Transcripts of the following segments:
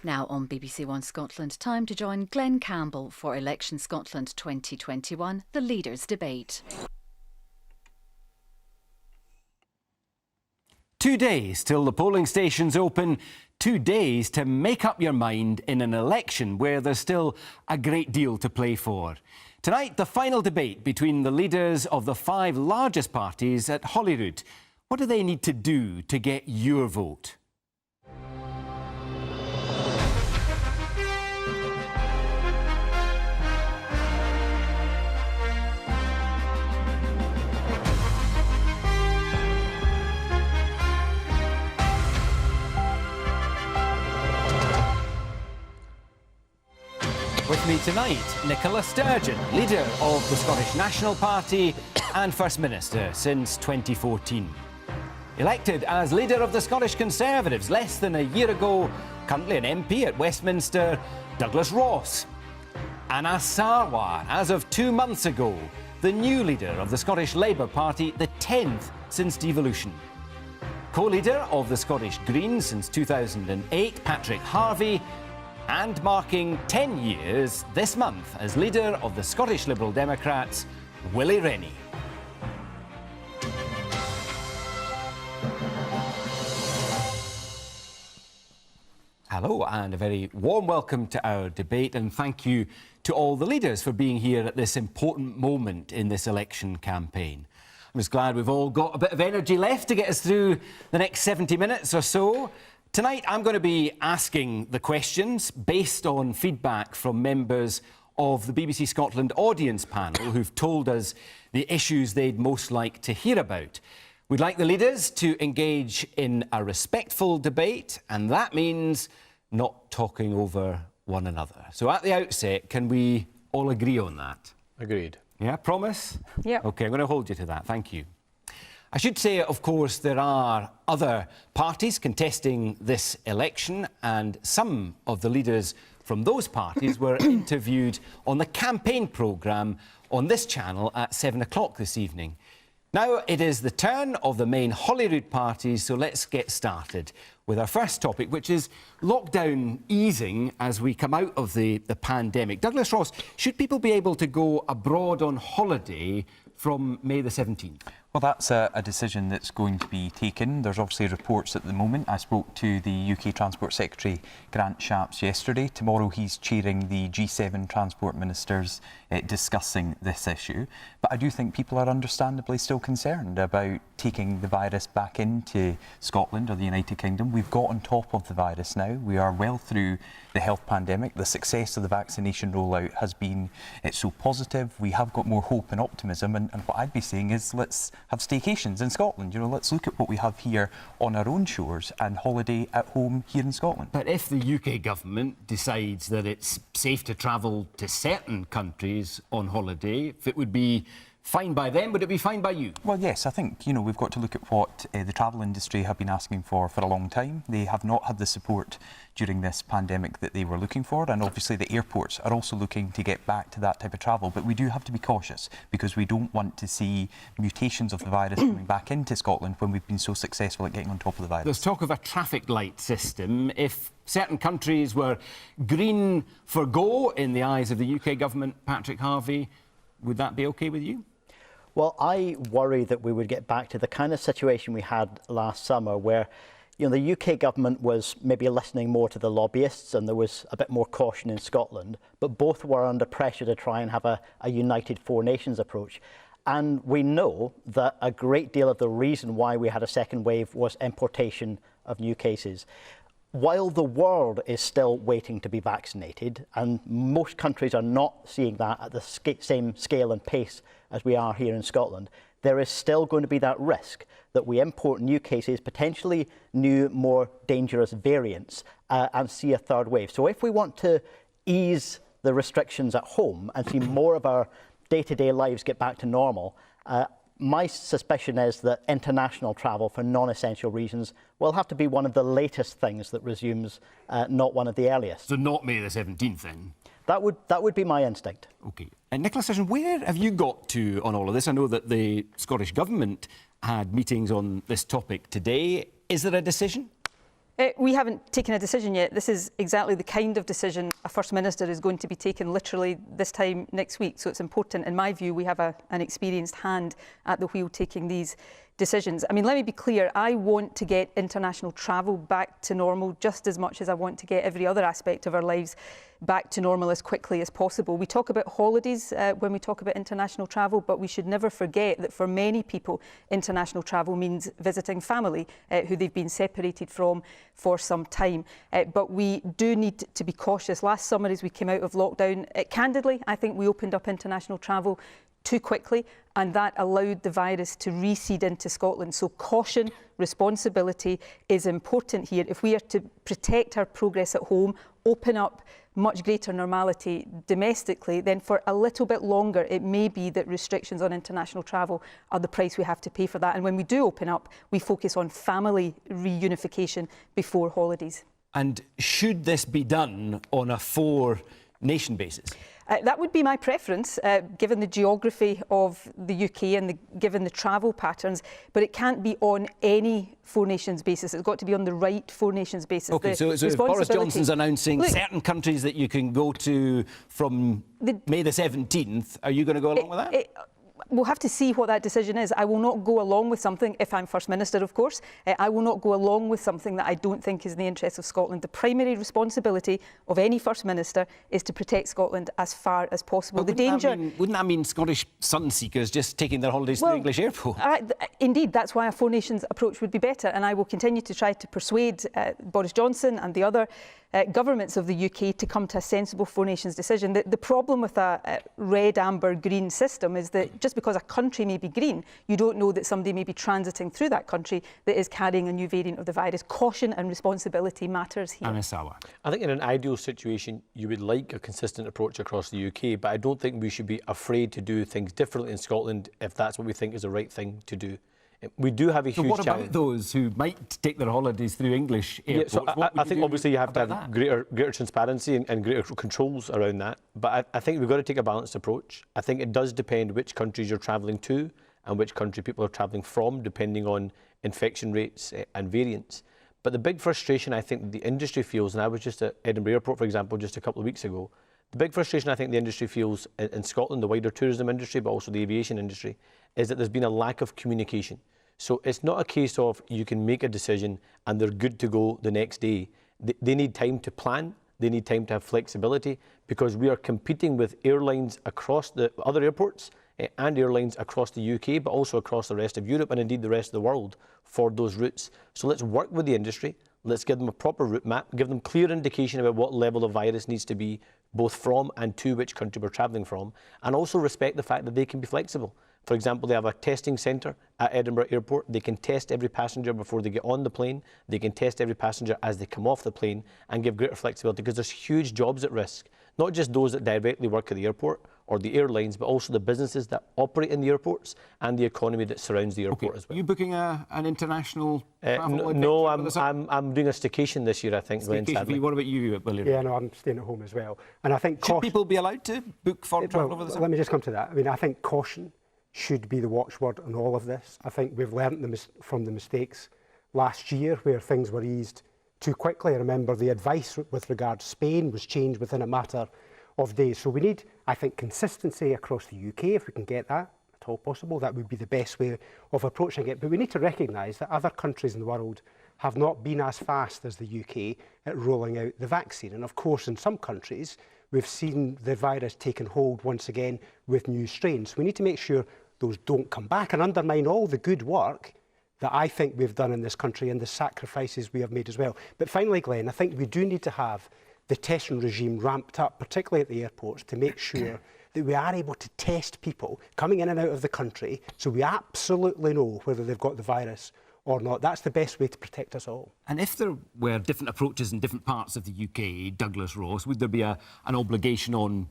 Now on BBC One Scotland, time to join Glenn Campbell for Election Scotland 2021, the Leaders' Debate. 2 days till the polling stations open. 2 days to make up your mind in an election where there's still a great deal to play for. Tonight, the final debate between the leaders of the 5 largest parties at Holyrood. What do they need to do to get your vote? With me tonight, Nicola Sturgeon, leader of the Scottish National Party and First Minister since 2014. Elected as leader of the Scottish Conservatives less than a year ago, currently an MP at Westminster, Douglas Ross. Anas Sarwar, as of 2 months ago, the new leader of the Scottish Labour Party, the 10th since devolution. Co-leader of the Scottish Greens since 2008, Patrick Harvie, and marking 10 years this month as leader of the Scottish Liberal Democrats, Willie Rennie. Hello and a very warm welcome to our debate, and thank you to all the leaders for being here at this important moment in this election campaign. I'm just glad we've all got a bit of energy left to get us through the next 70 minutes or so. Tonight, I'm going to be asking the questions based on feedback from members of the BBC Scotland audience panel who've told us the issues they'd most like to hear about. We'd like the leaders to engage in a respectful debate, and that means not talking over one another. So at the outset, can we all agree on that? Agreed. Yeah, promise? Yeah. OK, I'm going to hold you to that. Thank you. I should say, of course, there are other parties contesting this election, and some of the leaders from those parties were interviewed on the campaign programme on this channel at 7 o'clock this evening. Now it is the turn of the main Holyrood parties, so let's get started with our first topic, which is lockdown easing as we come out of the pandemic. Douglas Ross, should people be able to go abroad on holiday from May the 17th? Well, that's a decision that's going to be taken. There's obviously reports at the moment. I spoke to the UK Transport Secretary, Grant Shapps, yesterday. Tomorrow he's chairing the G7 Transport Ministers discussing this issue. But I do think people are understandably still concerned about taking the virus back into Scotland or the United Kingdom. We've got on top of the virus now. We are well through the health pandemic. The success of the vaccination rollout has been so positive. We have got more hope and optimism. And what I'd be saying is let's have staycations in Scotland. You know, let's look at what we have here on our own shores and holiday at home here in Scotland. But if the UK government decides that it's safe to travel to certain countries on holiday, if it would be fine by them, would it be fine by you? Well, yes, I think, you know, we've got to look at what the travel industry have been asking for a long time. They have not had the support during this pandemic that they were looking for, and obviously the airports are also looking to get back to that type of travel. But we do have to be cautious because we don't want to see mutations of the virus coming back into Scotland when we've been so successful at getting on top of the virus. There's talk of a traffic light system. If certain countries were green for go in the eyes of the UK government, Patrick Harvie, would that be OK with you? Well, I worry that we would get back to the kind of situation we had last summer where, you know, the UK government was maybe listening more to the lobbyists and there was a bit more caution in Scotland, but both were under pressure to try and have a united Four Nations approach. And we know that a great deal of the reason why we had a second wave was importation of new cases. While the world is still waiting to be vaccinated, and most countries are not seeing that at the same scale and pace as we are here in Scotland, there is still going to be that risk that we import new cases, potentially new, more dangerous variants, and see a third wave. So if we want to ease the restrictions at home and see more of our day-to-day lives get back to normal, my suspicion is that international travel for non-essential reasons will have to be one of the latest things that resumes, not one of the earliest. So not May the 17th then? That would be my instinct. OK. And Nicola Sturgeon, where have you got to on all of this? I know that the Scottish Government had meetings on this topic today. Is there a decision? We haven't taken a decision yet. This is exactly the kind of decision a First Minister is going to be taking literally this time next week. So it's important, in my view, we have an experienced hand at the wheel taking these decisions. I mean, let me be clear, I want to get international travel back to normal just as much as I want to get every other aspect of our lives back to normal as quickly as possible. We talk about holidays when we talk about international travel, but we should never forget that for many people, international travel means visiting family who they've been separated from for some time. But we do need to be cautious. Last summer, as we came out of lockdown, candidly, I think we opened up international travel too quickly, and that allowed the virus to reseed into Scotland. So caution, responsibility is important here. If we are to protect our progress at home, open up much greater normality domestically, then for a little bit longer it may be that restrictions on international travel are the price we have to pay for that. And when we do open up, we focus on family reunification before holidays. And should this be done on a four-nation basis? That would be my preference, given the geography of the UK and given the travel patterns, but it can't be on any Four Nations basis. It's got to be on the right Four Nations basis. OK, so if Boris Johnson's announcing certain countries that you can go to from May the 17th, are you going to go along with that? We'll have to see what that decision is. I will not go along with something, if I'm First Minister, of course, I will not go along with something that I don't think is in the interests of Scotland. The primary responsibility of any First Minister is to protect Scotland as far as possible. But wouldn't that mean Scottish sun seekers just taking their holidays to the English airport? Indeed, that's why a Four Nations approach would be better, and I will continue to try to persuade Boris Johnson and the other governments of the UK to come to a sensible Four Nations decision. The problem with a red, amber, green system is that just because a country may be green, you don't know that somebody may be transiting through that country that is carrying a new variant of the virus. Caution and responsibility matters here. Anas Sarwar. I think in an ideal situation, you would like a consistent approach across the UK, but I don't think we should be afraid to do things differently in Scotland if that's what we think is the right thing to do. We do have a huge challenge. So what about those who might take their holidays through English airports? Yeah, so I think obviously you have to have greater transparency and greater controls around that. But I think we've got to take a balanced approach. I think it does depend which countries you're travelling to and which country people are travelling from, depending on infection rates and variants. But the big frustration I think the industry feels, and I was just at Edinburgh Airport, for example, just a couple of weeks ago, the big frustration I think the industry feels in Scotland, the wider tourism industry, but also the aviation industry, is that there's been a lack of communication. So it's not a case of you can make a decision and they're good to go the next day. They need time to plan. They need time to have flexibility, because we are competing with airlines across the other airports and airlines across the UK, but also across the rest of Europe and indeed the rest of the world for those routes. So let's work with the industry. Let's give them a proper route map, give them clear indication about what level of virus needs to be both from and to which country we're travelling from, and also respect the fact that they can be flexible. For example, they have a testing centre at Edinburgh Airport. They can test every passenger before they get on the plane. They can test every passenger as they come off the plane and give greater flexibility, because there's huge jobs at risk. Not just those that directly work at the airport or the airlines, but also the businesses that operate in the airports and the economy that surrounds the airport as well. Are you booking an international travel? No, I'm doing a staycation this year, I think, Glenn, sadly. What about you, William? Yeah, no, I'm staying at home as well. And I think should people be allowed to book foreign travel over the summer? Let me just come to that. I mean, I think caution should be the watchword on all of this. I think we've learnt from the mistakes last year where things were eased too quickly. I remember the advice with regard to Spain was changed within a matter of days. So we need, I think, consistency across the UK. If we can get that at all possible, that would be the best way of approaching it. But we need to recognise that other countries in the world have not been as fast as the UK at rolling out the vaccine. And of course, in some countries, we've seen the virus taking hold once again with new strains. We need to make sure those don't come back and undermine all the good work that I think we've done in this country and the sacrifices we have made as well. But finally, Glenn, I think we do need to have the testing regime ramped up, particularly at the airports, to make sure that we are able to test people coming in and out of the country so we absolutely know whether they've got the virus or not. That's the best way to protect us all. And if there were different approaches in different parts of the UK, Douglas Ross, would there be an obligation on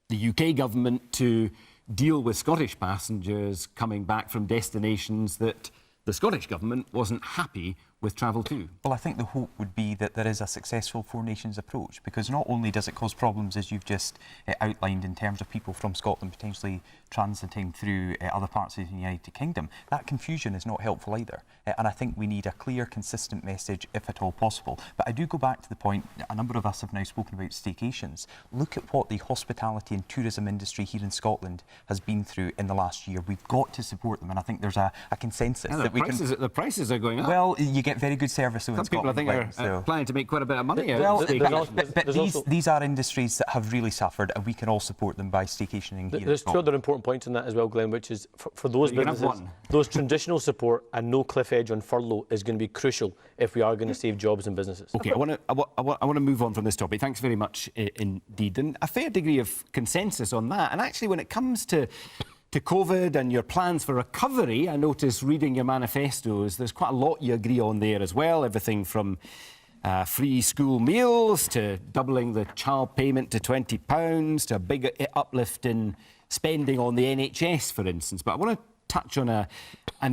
the UK government to deal with Scottish passengers coming back from destinations that the Scottish government wasn't happy with travel too? Well, I think the hope would be that there is a successful Four Nations approach, because not only does it cause problems, as you've just outlined, in terms of people from Scotland potentially transiting through other parts of the United Kingdom, that confusion is not helpful either. And I think we need a clear, consistent message, if at all possible. But I do go back to the point, a number of us have now spoken about staycations. Look at what the hospitality and tourism industry here in Scotland has been through in the last year. We've got to support them, and I think there's a consensus that we can... The prices are going up. Well, you get very good service in Some Scotland. people, I think, are planning to make quite a bit of money out Well, of staycations. but these are industries that have really suffered, and we can all support them by staycationing here. There's two other important points in that as well, Glenn, which is for those You can have businesses, one. those transitional support and no cliff edge on furlough is going to be crucial if we are going to save jobs and businesses. OK, I want to move on from this topic. Thanks very much indeed. And a fair degree of consensus on that. And actually, when it comes to COVID and your plans for recovery, I notice reading your manifestos, there's quite a lot you agree on there as well. Everything from free school meals to doubling the child payment to £20 to a big uplift in spending on the NHS, for instance. But I want to touch on an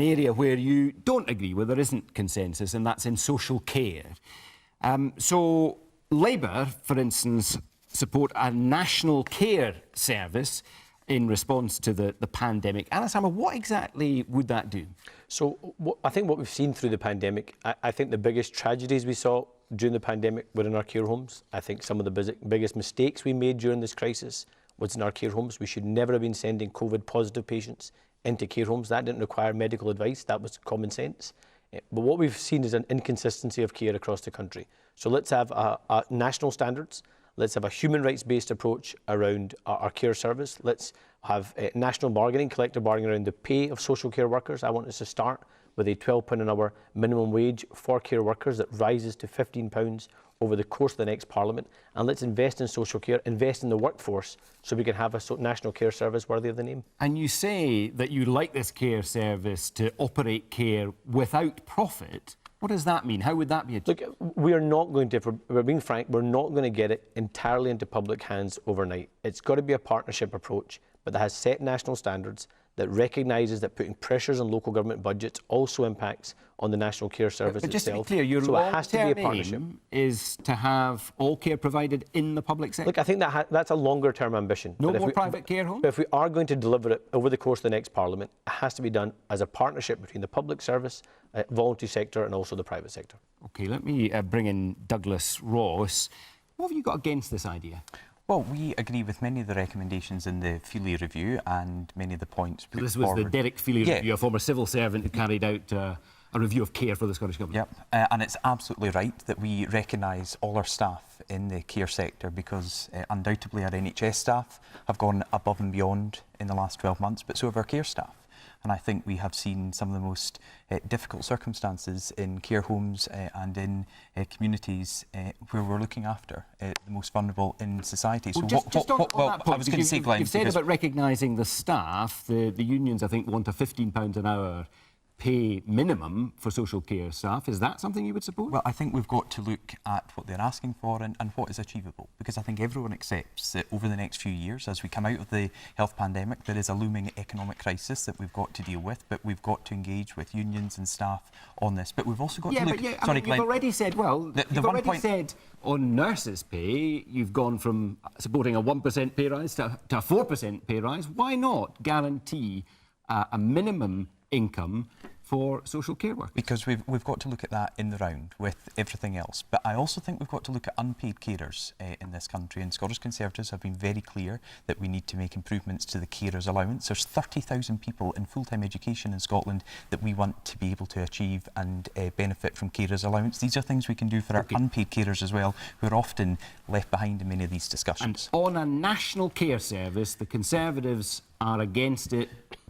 area where you don't agree, where there isn't consensus, and that's in social care. So Labour, for instance, support a national care service in response to the pandemic. Anna Sammer, what exactly would that do? So I think what we've seen through the pandemic, I think the biggest tragedies we saw during the pandemic were in our care homes. I think some of the biggest mistakes we made during this crisis was in our care homes. We should never have been sending COVID-positive patients into care homes. That didn't require medical advice. That was common sense. But what we've seen is an inconsistency of care across the country. So let's have national standards. Let's have a human rights-based approach around our care service. Let's have national bargaining, collective bargaining around the pay of social care workers. I want us to start with a £12 an hour minimum wage for care workers that rises to £15 over the course of the next Parliament. And let's invest in social care, invest in the workforce, so we can have a national care service worthy of the name. And you say that you like this care service to operate care without profit. What does that mean? How would that be achieved? Look, we are not going to, if we're being frank, we're not going to get it entirely into public hands overnight. It's got to be a partnership approach, but that has set national standards, that recognises that putting pressures on local government budgets also impacts on the national care service but just itself. to be clear, your so it has to be a long-term partnership. aim is to have all care provided in the public sector? Look, I think that's a longer-term ambition. No But more private care homes? But if we are going to deliver it over the course of the next Parliament, it has to be done as a partnership between the public service, voluntary sector and also the private sector. OK, let me bring in Douglas Ross. What have you got against this idea? Well, we agree with many of the recommendations in the Feely review and many of the points put This was forward. the Derek Feely review, a former civil servant who carried out a review of care for the Scottish Government. Yep, and it's absolutely right that we recognise all our staff in the care sector, because undoubtedly our NHS staff have gone above and beyond in the last 12 months, but so have our care staff. And I think we have seen some of the most difficult circumstances in care homes and in communities where we're looking after the most vulnerable in society. Well, so just on that point, I was going to say, Glenn, you've said about recognising the staff. The unions, I think, want a £15 an hour pay minimum for social care staff. Is that something you would support? Well, I think we've got to look at what they're asking for and what is achievable, because I think everyone accepts that over the next few years, as we come out of the health pandemic, there is a looming economic crisis that we've got to deal with, but we've got to engage with unions and staff on this. But we've also got to look... Sorry, Glenn, you've already said, you've already said on nurses' pay, you've gone from supporting a 1% pay rise to a 4% pay rise. Why not guarantee a minimum income for social care workers? Because we've got to look at that in the round with everything else. But I also think we've got to look at unpaid carers in this country, and Scottish Conservatives have been very clear that we need to make improvements to the carers allowance. There's 30,000 people in full-time education in Scotland that we want to be able to achieve and benefit from carers allowance. These are things we can do for our unpaid carers as well, who are often left behind in many of these discussions. And on a national care service, the Conservatives are against it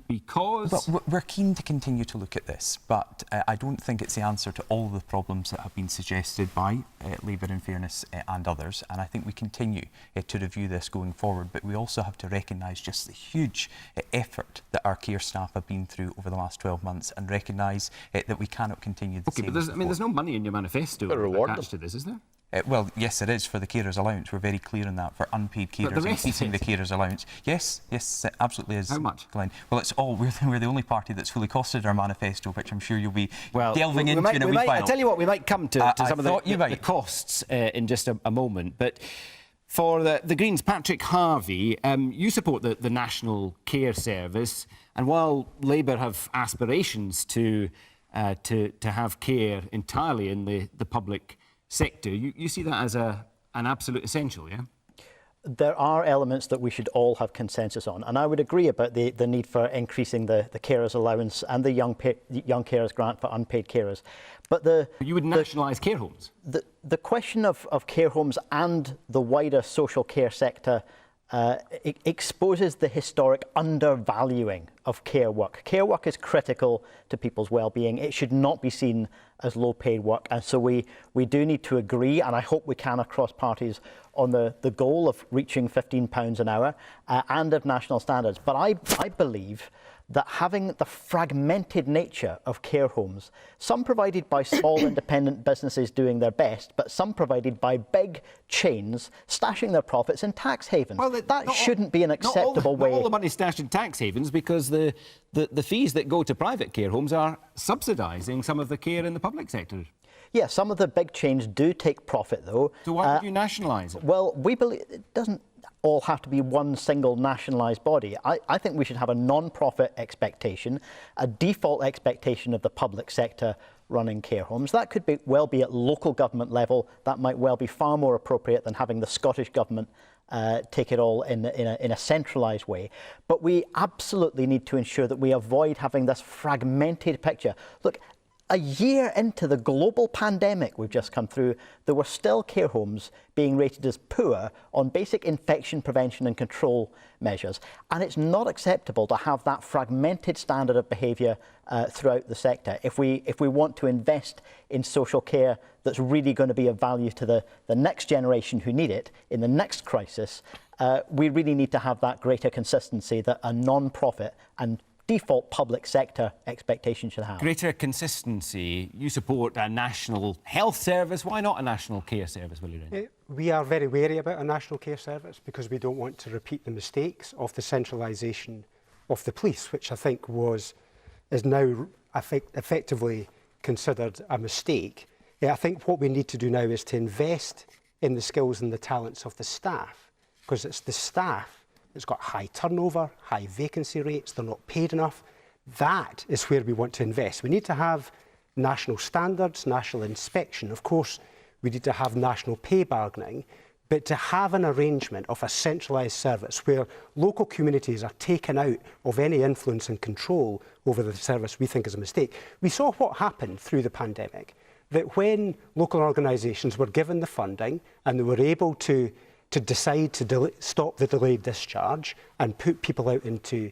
because... Well, we're keen to continue to look at this, but I don't think it's the answer to all the problems that have been suggested by Labour, in fairness, and others. And I think we continue to review this going forward, but we also have to recognise just the huge effort that our care staff have been through over the last 12 months and recognise that we cannot continue the same. But there's no money in your manifesto attached to this, is there? Well, yes, it is for the carers allowance. We're very clear on that for unpaid But the carers rest increasing the is- carers allowance. Yes, it absolutely is. How much? Glenn? Well, it's all. We're the only party that's fully costed our manifesto, which I'm sure you'll be Well, delving into in a we wee might, while. I tell you what, we might come to I some of thought you the might. costs in just a moment. But for the Greens, Patrick Harvey, you support the National Care Service, and while Labour have aspirations to have care entirely in the public sector, you see that as an absolute essential, yeah? There are elements that we should all have consensus on, and I would agree about the need for increasing the carers allowance and the young carers grant for unpaid carers. But You would nationalise care homes. the question of care homes and the wider social care sector exposes the historic undervaluing of care work. Care work is critical to people's well-being. It should not be seen as low-paid work, and so we do need to agree, and I hope we can across parties, on the goal of reaching £15 an hour and of national standards. But I believe that having the fragmented nature of care homes, some provided by small independent businesses doing their best, but some provided by big chains stashing their profits in tax havens. Well, that shouldn't be an acceptable way. Not all the money stashed in tax havens, because the fees that go to private care homes are subsidising some of the care in the public sector. Yeah, some of the big chains do take profit, though. So why would you nationalise it? Well, we believe it doesn't all have to be one single nationalised body. I think we should have a non-profit expectation, a default expectation of the public sector running care homes. That could well be at local government level. That might well be far more appropriate than having the Scottish Government take it all in a centralised way. But we absolutely need to ensure that we avoid having this fragmented picture. Look, a year into the global pandemic we've just come through, there were still care homes being rated as poor on basic infection prevention and control measures. And it's not acceptable to have that fragmented standard of behaviour throughout the sector. If we want to invest in social care that's really going to be of value to the next generation who need it in the next crisis, we really need to have that greater consistency that a non-profit and default public sector expectation should have. Greater consistency. You support a national health service. Why not a national care service, Willie Rennie? We are very wary about a national care service because we don't want to repeat the mistakes of the centralisation of the police, which I think is now effectively considered a mistake. I think what we need to do now is to invest in the skills and the talents of the staff, because it's the staff. It's got high turnover, high vacancy rates, they're not paid enough. That is where we want to invest. We need to have national standards, national inspection. Of course, we need to have national pay bargaining, but to have an arrangement of a centralised service where local communities are taken out of any influence and control over the service, we think is a mistake. We saw what happened through the pandemic, that when local organisations were given the funding and they were able to decide to stop the delayed discharge and put people out into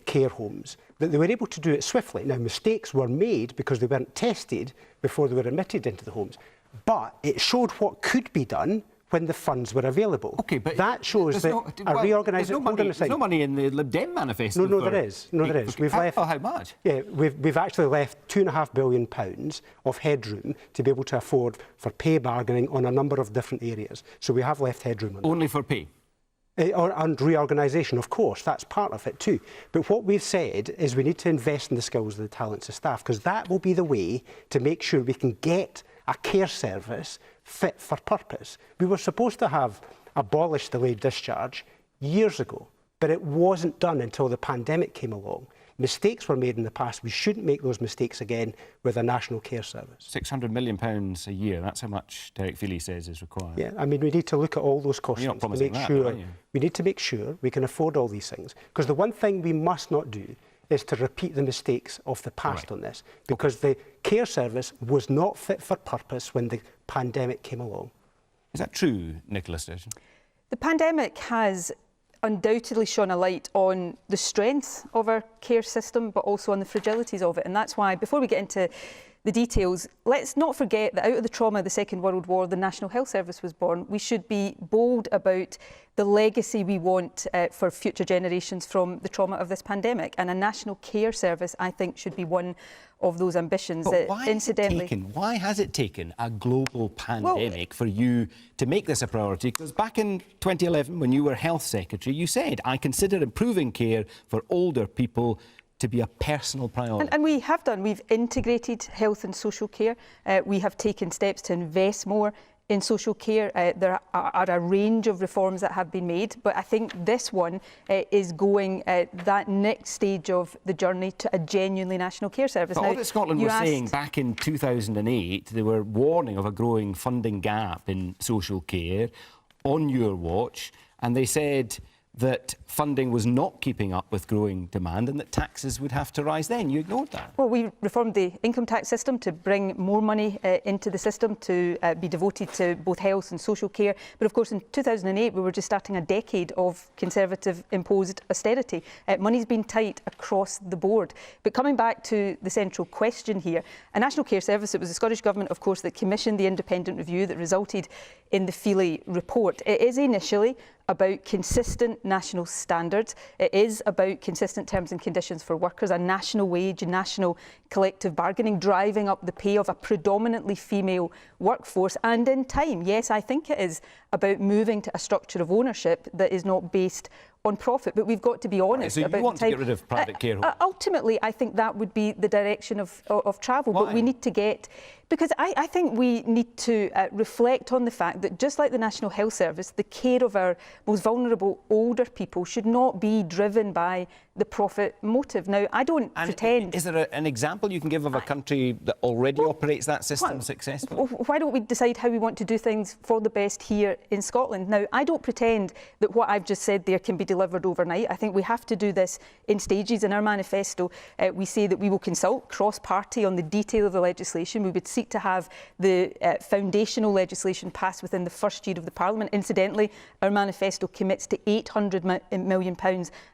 care homes, that they were able to do it swiftly. Now, mistakes were made because they weren't tested before they were admitted into the homes, but it showed what could be done when the funds were available. Okay, but that shows that a reorganisation... There's no money in the Lib Dem manifesto. No, there is. No, there is. We've left... How much? Yeah, we've actually left £2.5 billion of headroom to be able to afford for pay bargaining on a number of different areas. So we have left headroom on Only for pay? And reorganisation, of course, that's part of it too. But what we've said is we need to invest in the skills and the talents of staff, because that will be the way to make sure we can get a care service fit for purpose. We were supposed to have abolished delayed discharge years ago, but it wasn't done until the pandemic came along. Mistakes were made in the past. We shouldn't make those mistakes again with a national care service. £600 million a year, that's how much Derek Feely says is required. Yeah, I mean, we need to look at all those costs You're not to promising make that, sure are you? we need to make sure we can afford all these things. Because the one thing we must not do is to repeat the mistakes of the past on this, because the care service was not fit for purpose when the pandemic came along. Is that true, Nicola Sturgeon? The pandemic has undoubtedly shone a light on the strength of our care system, but also on the fragilities of it. And that's why, before we get into the details. Let's not forget that out of the trauma of the Second World War, the National Health Service was born. We should be bold about the legacy we want for future generations from the trauma of this pandemic. And a National Care Service, I think, should be one of those ambitions. But why has it taken a global pandemic for you to make this a priority? Because back in 2011, when you were Health Secretary, you said, I consider improving care for older people to be a personal priority. And we have done. We've integrated health and social care. We have taken steps to invest more in social care. There are a range of reforms that have been made, but I think this one is going that next stage of the journey to a genuinely national care service. But now, Audit Scotland were saying back in 2008, they were warning of a growing funding gap in social care on your watch, and they said that funding was not keeping up with growing demand and that taxes would have to rise then. You ignored that. Well, we reformed the income tax system to bring more money into the system to be devoted to both health and social care. But of course, in 2008, we were just starting a decade of Conservative imposed austerity. Money's been tight across the board. But coming back to the central question here, a National Care Service, it was the Scottish Government, of course, that commissioned the independent review that resulted in the Feely report. It is initially about consistent national standards. It is about consistent terms and conditions for workers, a national wage, national collective bargaining, driving up the pay of a predominantly female workforce. And in time, yes, I think it is about moving to a structure of ownership that is not based on profit. But we've got to be honest so about you want to get rid of private care homes? Ultimately, I think that would be the direction of travel. Why? But we need to get... Because I think we need to reflect on the fact that just like the National Health Service, the care of our most vulnerable older people should not be driven by the profit motive. Now, I don't pretend... Is there an example you can give of a country that already operates that system successfully? Why don't we decide how we want to do things for the best here in Scotland? Now, I don't pretend that what I've just said there can be delivered overnight. I think we have to do this in stages. In our manifesto, we say that we will consult cross-party on the detail of the legislation. We would seek to have the foundational legislation passed within the first year of the Parliament. Incidentally, our manifesto commits to £800 million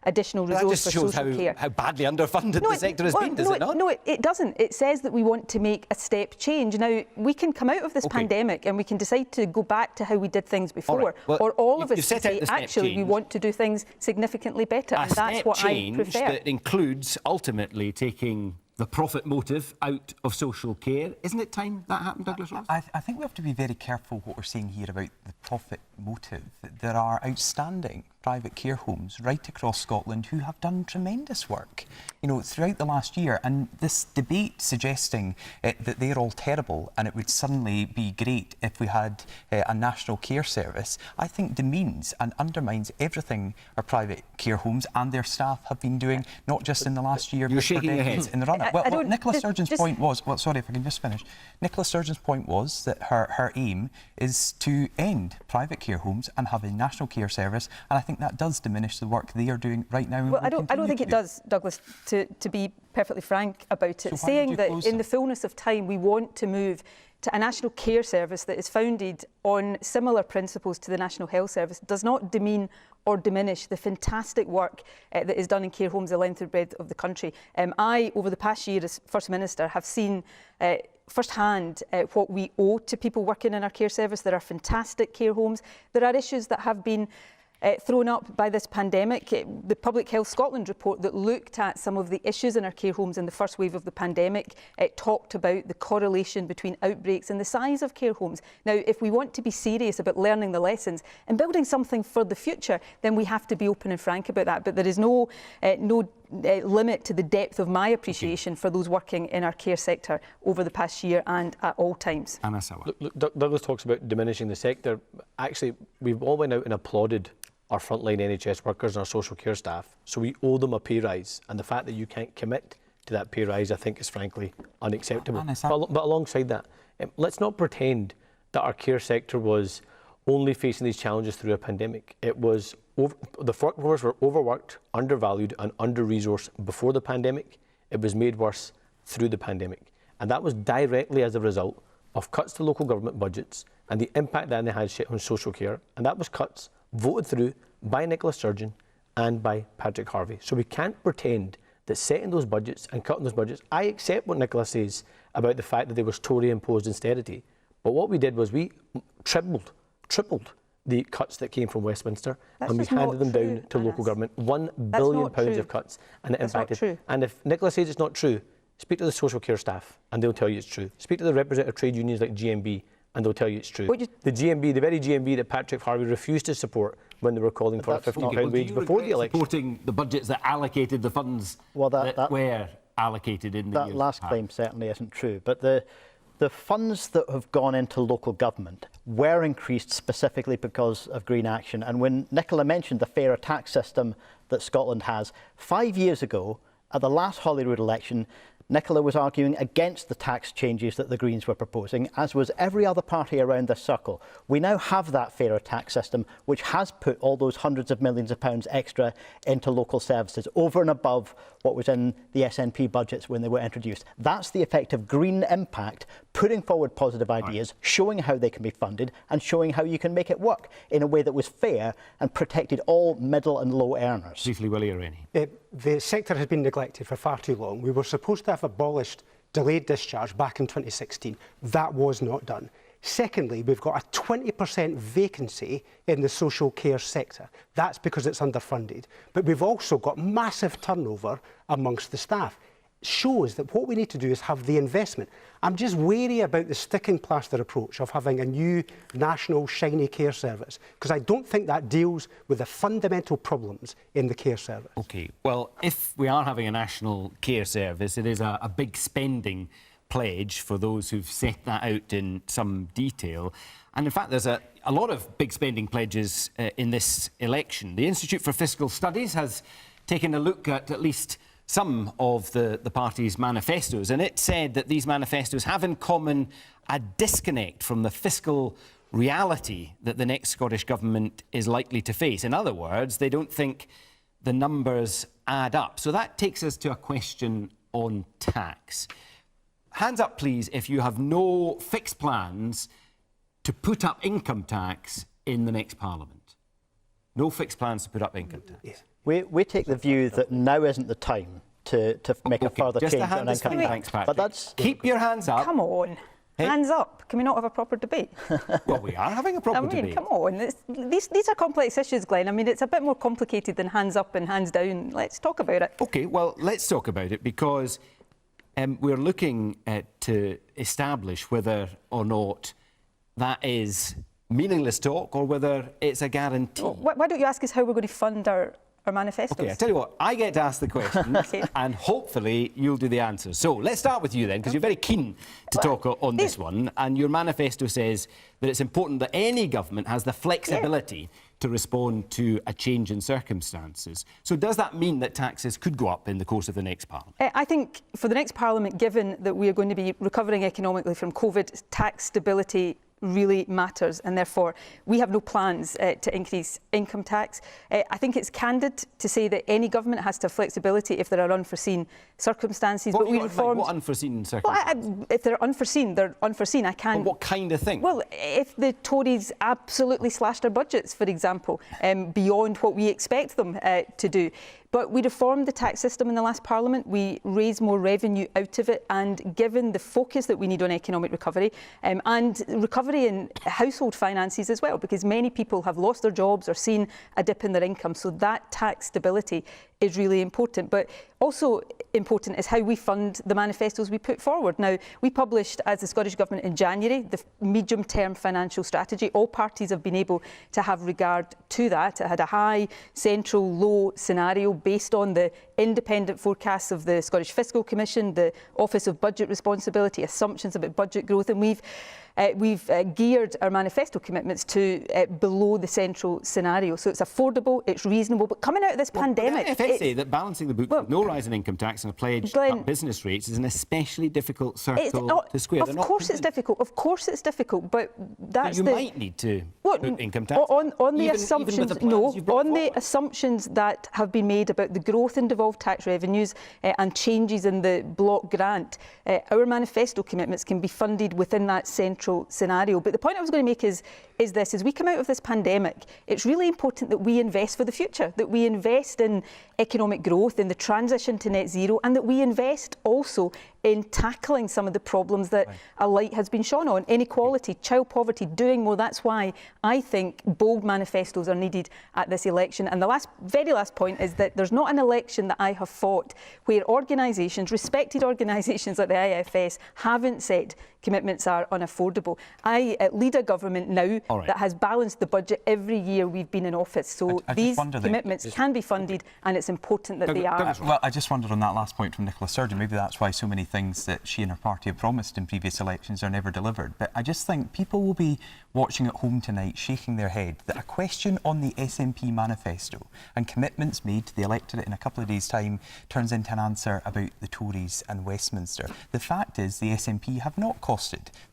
additional resource for social care. How badly underfunded the sector has been, does it not? No, it doesn't. It says that we want to make a step change. Now, we can come out of this pandemic and we can decide to go back to how we did things before. All right. Well, or all of us can say, actually, we want to do things significantly better. And that's what I prefer. A step change that includes ultimately taking the profit motive out of social care. Isn't it time that happened, Douglas Ross? I think we have to be very careful what we're saying here about the profit motive. There are outstanding private care homes right across Scotland who have done tremendous work, you know, throughout the last year. And this debate suggesting that they're all terrible and it would suddenly be great if we had a national care service, I think demeans and undermines everything our private care homes and their staff have been doing, not just in the last year, You're but for shaking your decades head. in the run-up. Well, Nicola Sturgeon's point was, well, sorry if I can just finish. Nicola Sturgeon's point was that her aim is to end private care homes and have a national care service, and I think that does diminish the work they are doing right now. Well, I don't think it does, Douglas, to be perfectly frank about it. So saying that in the fullness of time we want to move to a national care service that is founded on similar principles to the National Health Service does not demean or diminish the fantastic work that is done in care homes the length and breadth of the country. I, over the past year as First Minister, have seen firsthand what we owe to people working in our care service. There are fantastic care homes. There are issues that have been thrown up by this pandemic. The Public Health Scotland report that looked at some of the issues in our care homes in the first wave of the pandemic talked about the correlation between outbreaks and the size of care homes. Now, if we want to be serious about learning the lessons and building something for the future, then we have to be open and frank about that. But there is no limit to the depth of my appreciation for those working in our care sector over the past year and at all times. Anna Sawar. Look, Douglas talks about diminishing the sector. Actually, we've all went out and applauded our frontline NHS workers and our social care staff, so we owe them a pay rise, and the fact that you can't commit to that pay rise, I think, is frankly unacceptable. But alongside that, let's not pretend that our care sector was only facing these challenges through a pandemic. It was the workforce were overworked, undervalued and under-resourced before the pandemic. It was made worse through the pandemic, and that was directly as a result of cuts to local government budgets and the impact that they had on social care, and that was cuts voted through by Nicola Sturgeon and by Patrick Harvie. So we can't pretend that setting those budgets and cutting those budgets, I accept what Nicola says about the fact that there was Tory-imposed austerity. But what we did was we tripled the cuts that came from Westminster, and we handed them down to local government. £1 billion of cuts, and it impacted. And if Nicola says it's not true, speak to the social care staff, and they'll tell you it's true. Speak to the representative trade unions like GMB, and they'll tell you it's true. The GMB, the very GMB that Patrick Harvey refused to support when they were calling for a £50 wage before the election. Supporting the budgets that allocated the funds that were allocated in the That last claim certainly isn't true, but the funds that have gone into local government were increased specifically because of Green Action. And when Nicola mentioned the fairer tax system that Scotland has, 5 years ago, at the last Holyrood election, Nicola was arguing against the tax changes that the Greens were proposing, as was every other party around this circle. We now have that fairer tax system, which has put all those hundreds of millions of pounds extra into local services, over and above what was in the SNP budgets when they were introduced. That's the effect of Green Impact, putting forward positive ideas, showing how they can be funded, and showing how you can make it work in a way that was fair and protected all middle and low earners. Briefly, Willie O'Rennie. The sector has been neglected for far too long. We were supposed to have abolished delayed discharge back in 2016. That was not done. Secondly, we've got a 20% vacancy in the social care sector. That's because it's underfunded. But we've also got massive turnover amongst the staff. Shows that what we need to do is have the investment. I'm just wary about the sticking plaster approach of having a new national shiny care service, because I don't think that deals with the fundamental problems in the care service. OK, well, if we are having a national care service, it is a big spending pledge for those who've set that out in some detail. And in fact, there's a lot of big spending pledges in this election. The Institute for Fiscal Studies has taken a look at least some of the party's manifestos, and it said that these manifestos have in common a disconnect from the fiscal reality that the next Scottish Government is likely to face. In other words, they don't think the numbers add up. So that takes us to a question on tax. Hands up, please, if you have no fixed plans to put up income tax in the next Parliament. No fixed plans to put up income tax. Yes. We take the view that now isn't the time to make a further just change a hand on income tax. Thanks, Patrick. But that's keep your hands up. Come on. Hey. Hands up. Can we not have a proper debate? Well, we are having a proper debate. Come on. These are complex issues, Glenn. I mean, it's a bit more complicated than hands up and hands down. Let's talk about it. OK, well, let's talk about it, because we're looking to establish whether or not that is meaningless talk or whether it's a guarantee. Well, why don't you ask us how we're going to fund our manifestos? OK, I tell you what, I get to ask the questions and hopefully you'll do the answers. So let's start with you then, because you're very keen to talk on this one, and your manifesto says that it's important that any government has the flexibility to respond to a change in circumstances. So does that mean that taxes could go up in the course of the next Parliament? I think for the next Parliament, given that we are going to be recovering economically from COVID, tax stability really matters, and therefore we have no plans to increase income tax. I think it's candid to say that any government has to have flexibility if there are unforeseen circumstances. What unforeseen circumstances? Well, if they're unforeseen, they're unforeseen. I can't. But what kind of thing? Well, if the Tories absolutely slashed their budgets, for example, beyond what we expect them to do. But we reformed the tax system in the last Parliament. We raised more revenue out of it, and given the focus that we need on economic recovery and recovery in household finances as well, because many people have lost their jobs or seen a dip in their income. So that tax stability is really important. But also important is how we fund the manifestos we put forward. Now, we published, as the Scottish Government in January, the medium-term financial strategy. All parties have been able to have regard to that. It had a high, central, low scenario based on the independent forecasts of the Scottish Fiscal Commission, the Office of Budget Responsibility, assumptions about budget growth, and we've geared our manifesto commitments to below the central scenario. So it's affordable, it's reasonable, but coming out of this pandemic... But the NFS say that balancing the books with no rise in income tax and a pledge to cut business rates is an especially difficult circle to square. Of course it's difficult, but that's but you might need to put income tax on the assumptions. On the assumptions that have been made about the growth in devolved tax revenues and changes in the block grant, our manifesto commitments can be funded within that central scenario. But the point I was going to make is is this: as we come out of this pandemic, it's really important that we invest for the future, that we invest in economic growth, in the transition to net zero, and that we invest also in tackling some of the problems that a light has been shone on. Inequality, child poverty, doing more. That's why I think bold manifestos are needed at this election. And the very last point is that there's not an election that I have fought where organisations, respected organisations like the IFS, haven't said commitments are unaffordable. I lead a government now that has balanced the budget every year we've been in office. So these commitments can be funded, and it's important that they are. Well, I just wondered on that last point from Nicola Sturgeon, maybe that's why so many things that she and her party have promised in previous elections are never delivered. But I just think people will be watching at home tonight shaking their head that a question on the SNP manifesto and commitments made to the electorate in a couple of days' time turns into an answer about the Tories and Westminster. The fact is the SNP have not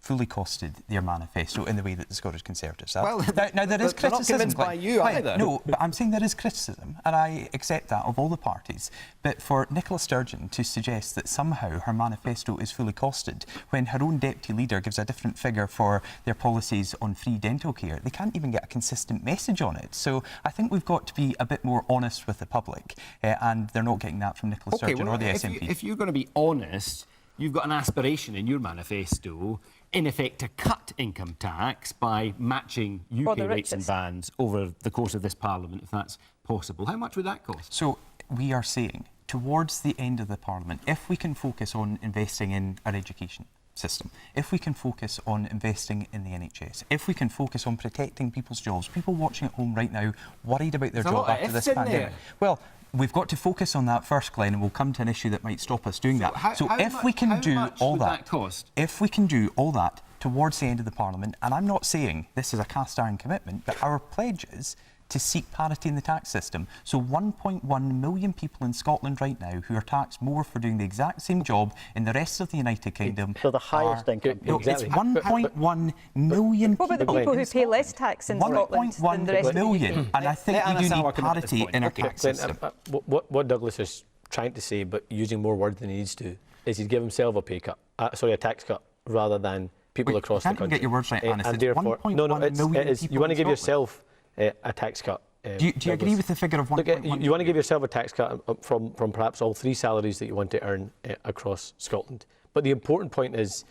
fully costed their manifesto in the way that the Scottish Conservatives have. Well, now there is criticism. Not convinced by you either. No, but I'm saying there is criticism, and I accept that of all the parties. But for Nicola Sturgeon to suggest that somehow her manifesto is fully costed when her own deputy leader gives a different figure for their policies on free dental care, they can't even get a consistent message on it. So I think we've got to be a bit more honest with the public, and they're not getting that from Nicola Sturgeon or the SNP. If you're going to be honest, you've got an aspiration in your manifesto, in effect, to cut income tax by matching UK rates and bans over the course of this Parliament, if that's possible. How much would that cost? So we are saying, towards the end of the Parliament, if we can focus on investing in our education system, if we can focus on investing in the NHS, if we can focus on protecting people's jobs, people watching at home right now worried about their job after this pandemic. Well, we've got to focus on that first, Glenn, and we'll come to an issue that might stop us doing that. So if we can do all that, if we can do all that towards the end of the Parliament, and I'm not saying this is a cast iron commitment, but our pledge is to seek parity in the tax system. So 1.1 million people in Scotland right now who are taxed more for doing the exact same job in the rest of the United Kingdom. So the highest income. No, exactly. It's 1.1 million people. What about the people who pay less tax in Scotland than the rest of the UK? And I think we do need parity in our tax system. What Douglas is trying to say, but using more words than he needs to, is he'd give himself a a tax cut, rather than people across the country. You can't get your words right, Anis. And therefore, you want to give yourself a tax cut. Do you agree with the figure of 1.1? You want to give yourself a tax cut from perhaps all three salaries that you want to earn across Scotland. But the important point is,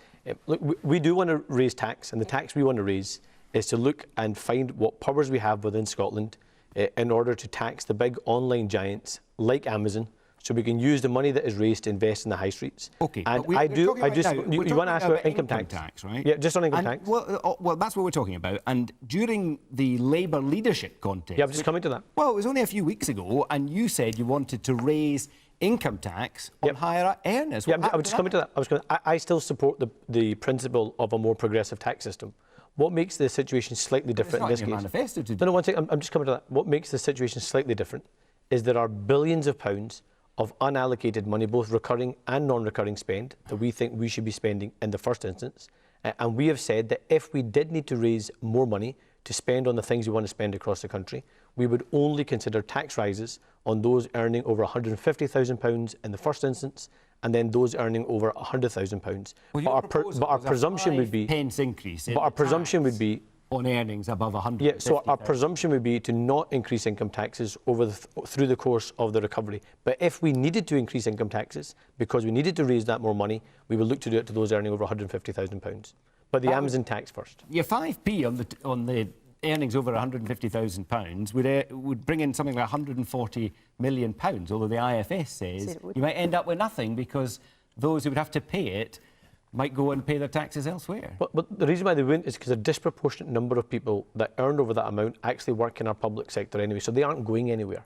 look, we do want to raise tax, and the tax we want to raise is to look and find what powers we have within Scotland in order to tax the big online giants like Amazon, so we can use the money that is raised to invest in the high streets. Okay, and you want to ask about income tax, right? Yeah, just on income tax. Well, that's what we're talking about. And during the Labour leadership contest, yeah, I'm just coming to that. Well, it was only a few weeks ago, and you said you wanted to raise income tax on higher earners. Yeah, I'm just coming to that. I still support the principle of a more progressive tax system. What makes the situation slightly different in this case? Manifesto to No, one second. I'm just coming to that. What makes the situation slightly different is there are billions of pounds of unallocated money, both recurring and non-recurring spend, that we think we should be spending in the first instance. And we have said that if we did need to raise more money to spend on the things we want to spend across the country, we would only consider tax rises on those earning over £150,000 in the first instance, and then those earning over £100,000. Well, but our presumption would be pence increase. But our presumption would be on earnings above 100. Yeah, so our presumption would be to not increase income taxes through the course of the recovery. But if we needed to increase income taxes because we needed to raise that more money, we would look to do it to those earning over £150,000. But the Amazon tax first. Your 5p on the earnings over £150,000 would bring in something like £140 million, although the IFS says you might end up with nothing because those who would have to pay it might go and pay their taxes elsewhere. But the reason why they wouldn't is because a disproportionate number of people that earn over that amount actually work in our public sector anyway, so they aren't going anywhere.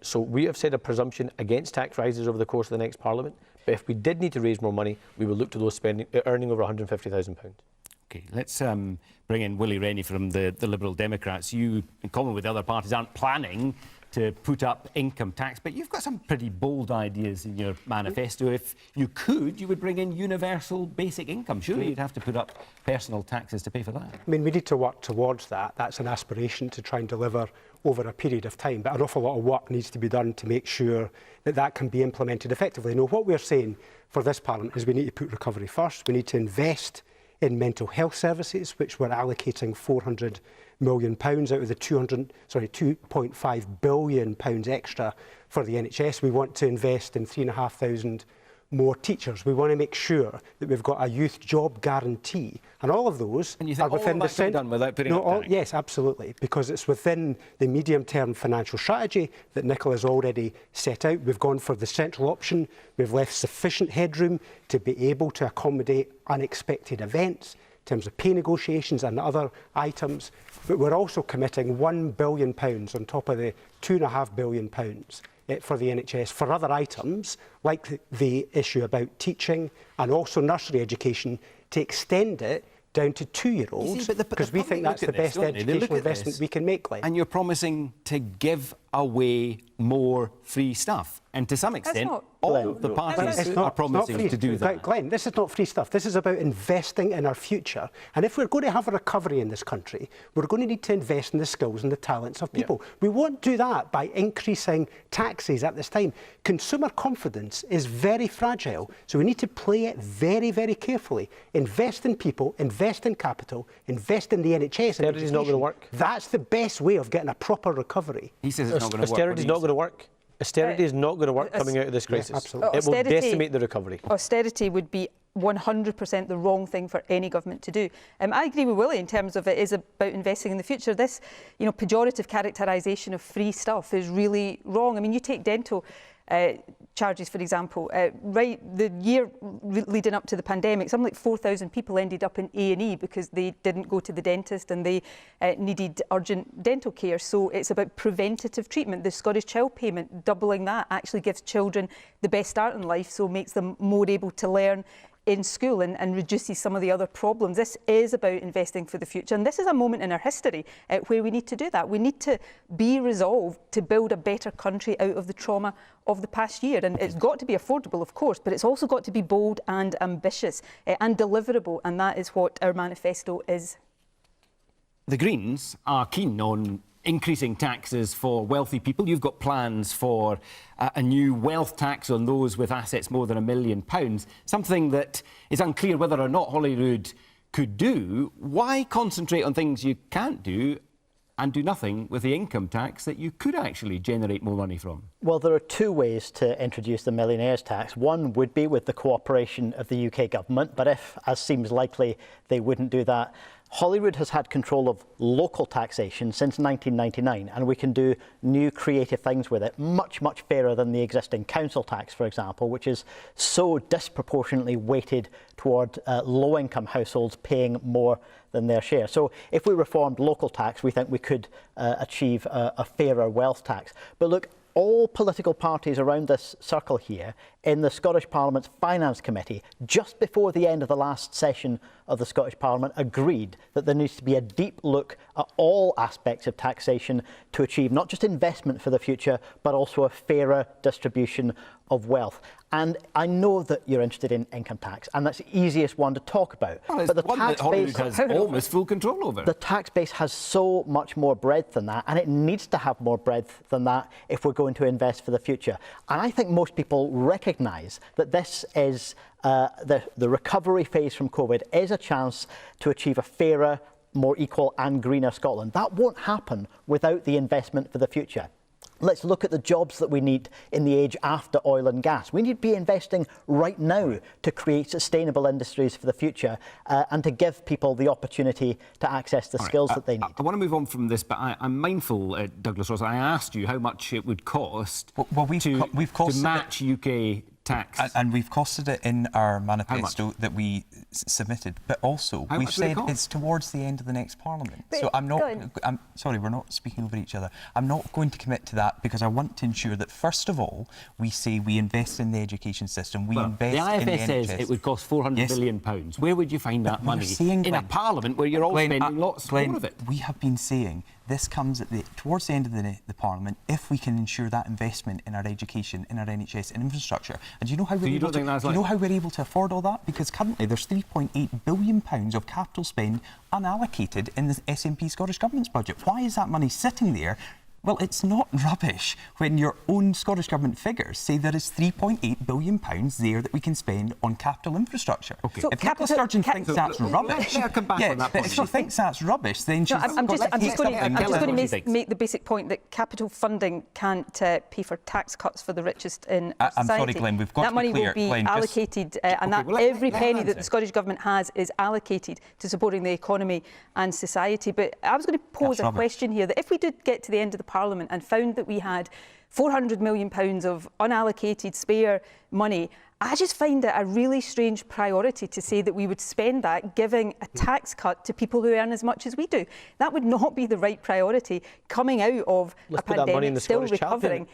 So we have set a presumption against tax rises over the course of the next Parliament, but if we did need to raise more money, we will look to those earning over £150,000. Okay, let's bring in Willie Rennie from the Liberal Democrats. You, in common with other parties, aren't planning to put up income tax, but you've got some pretty bold ideas in your manifesto. If you could, you would bring in universal basic income. Surely you'd have to put up personal taxes to pay for that. I mean, we need to work towards that. That's an aspiration to try and deliver over a period of time, but an awful lot of work needs to be done to make sure that that can be implemented effectively. What we're saying for this Parliament is we need to put recovery first. We need to invest in mental health services, which we're allocating £400 million out of the £2.5 billion extra for the NHS. We want to invest in 3,500 more teachers. We want to make sure that we've got a youth job guarantee, and all of those and you think are within all of that can be done without putting up tax? Yes, absolutely, because it's within the medium-term financial strategy that Nicola has already set out. We've gone for the central option. We've left sufficient headroom to be able to accommodate unexpected events in terms of pay negotiations and other items. But we're also committing £1 billion on top of the £2.5 billion for the NHS for other items, like the issue about teaching and also nursery education, to extend it down to 2-year-olds, because we think that's the best educational investment we can make. And you're promising to give away more free stuff. And to some extent, all of the parties are promising to do that. Glenn, this is not free stuff. This is about investing in our future. And if we're going to have a recovery in this country, we're going to need to invest in the skills and the talents of people. We won't do that by increasing taxes at this time. Consumer confidence is very fragile, so we need to play it very, very carefully. Invest in people, invest in capital, invest in the NHS. Austerity is not going to work. That's the best way of getting a proper recovery. He says it's not going to work. Austerity is not going to work. Austerity is not going to work coming out of this crisis. Yeah, absolutely. It will decimate the recovery. Austerity would be 100% the wrong thing for any government to do. I agree with Willie in terms of it is about investing in the future. This, pejorative characterisation of free stuff is really wrong. I mean, you take dental charges, for example. The year leading up to the pandemic, something like 4,000 people ended up in A&E because they didn't go to the dentist and they needed urgent dental care. So it's about preventative treatment. The Scottish Child Payment, doubling that, actually gives children the best start in life, so makes them more able to learn in school and reduces some of the other problems. This is about investing for the future, and this is a moment in our history where we need to do that. We need to be resolved to build a better country out of the trauma of the past year, and it's got to be affordable, of course, but it's also got to be bold and ambitious and deliverable, and that is what our manifesto is. The Greens are keen on increasing taxes for wealthy people. You've got plans for a new wealth tax on those with assets more than £1 million, something that is unclear whether or not Holyrood could do. Why concentrate on things you can't do and do nothing with the income tax that you could actually generate more money from? Well, there are two ways to introduce the millionaires tax. One would be with the cooperation of the UK government, but if, as seems likely, they wouldn't do that, Holyrood has had control of local taxation since 1999, and we can do new creative things with it, much, much fairer than the existing council tax, for example, which is so disproportionately weighted toward low-income households paying more than their share. So if we reformed local tax, we think we could achieve a fairer wealth tax. But look, all political parties around this circle here in the Scottish Parliament's Finance Committee, just before the end of the last session of the Scottish Parliament, agreed that there needs to be a deep look at all aspects of taxation to achieve not just investment for the future, but also a fairer distribution of wealth. And I know that you're interested in income tax, and that's the easiest one to talk about. Well, but the one that Holyrood has almost full control over. The tax base has so much more breadth than that, and it needs to have more breadth than that if we're going to invest for the future. And I think most people recognise that this is the recovery phase from COVID is a chance to achieve a fairer, more equal and greener Scotland. That won't happen without the investment for the future. Let's look at the jobs that we need in the age after oil and gas. We need to be investing right now to create sustainable industries for the future and to give people the opportunity to access the skills that they need. I want to move on from this, but I'm mindful, Douglas Ross, I asked you how much it would cost to match UK tax. And we've costed it in our manifesto that we submitted, but also we've said it's towards the end of the next Parliament. But so I'm sorry, we're not speaking over each other. I'm not going to commit to that because I want to ensure that, first of all, we say we invest in the education system, we invest in the NHS. The IFS says it would cost £400 billion. Where would you find that money? In a Parliament where you're all spending lots more of it. We have been saying this comes at towards the end of the Parliament if we can ensure that investment in our education, in our NHS and infrastructure. And do you know how we're able to afford all that? Because currently there's £3.8 billion of capital spend unallocated in the SNP Scottish Government's budget. Why is that money sitting there Well, it's not rubbish when your own Scottish Government figures say there is £3.8 billion there that we can spend on capital infrastructure. Okay. So If Nicola Sturgeon thinks that's rubbish, I'll come back on that but if she thinks that's rubbish, then she's... I'm just going to makes. make the basic point that capital funding can't pay for tax cuts for the richest in our I'm society. sorry, Glenn, we've got that to money be clear. will be Glenn, allocated, and that well, let every her penny that answer. the Scottish Government has is allocated to supporting the economy and society. But I was going to pose a question here, that if we did get to the end of the Parliament and found that we had £400 million of unallocated spare money, I just find it a really strange priority to say that we would spend that giving a tax cut to people who earn as much as we do. That would not be the right priority coming out of Let's a put that money in pandemic, the still Scottish Child recovering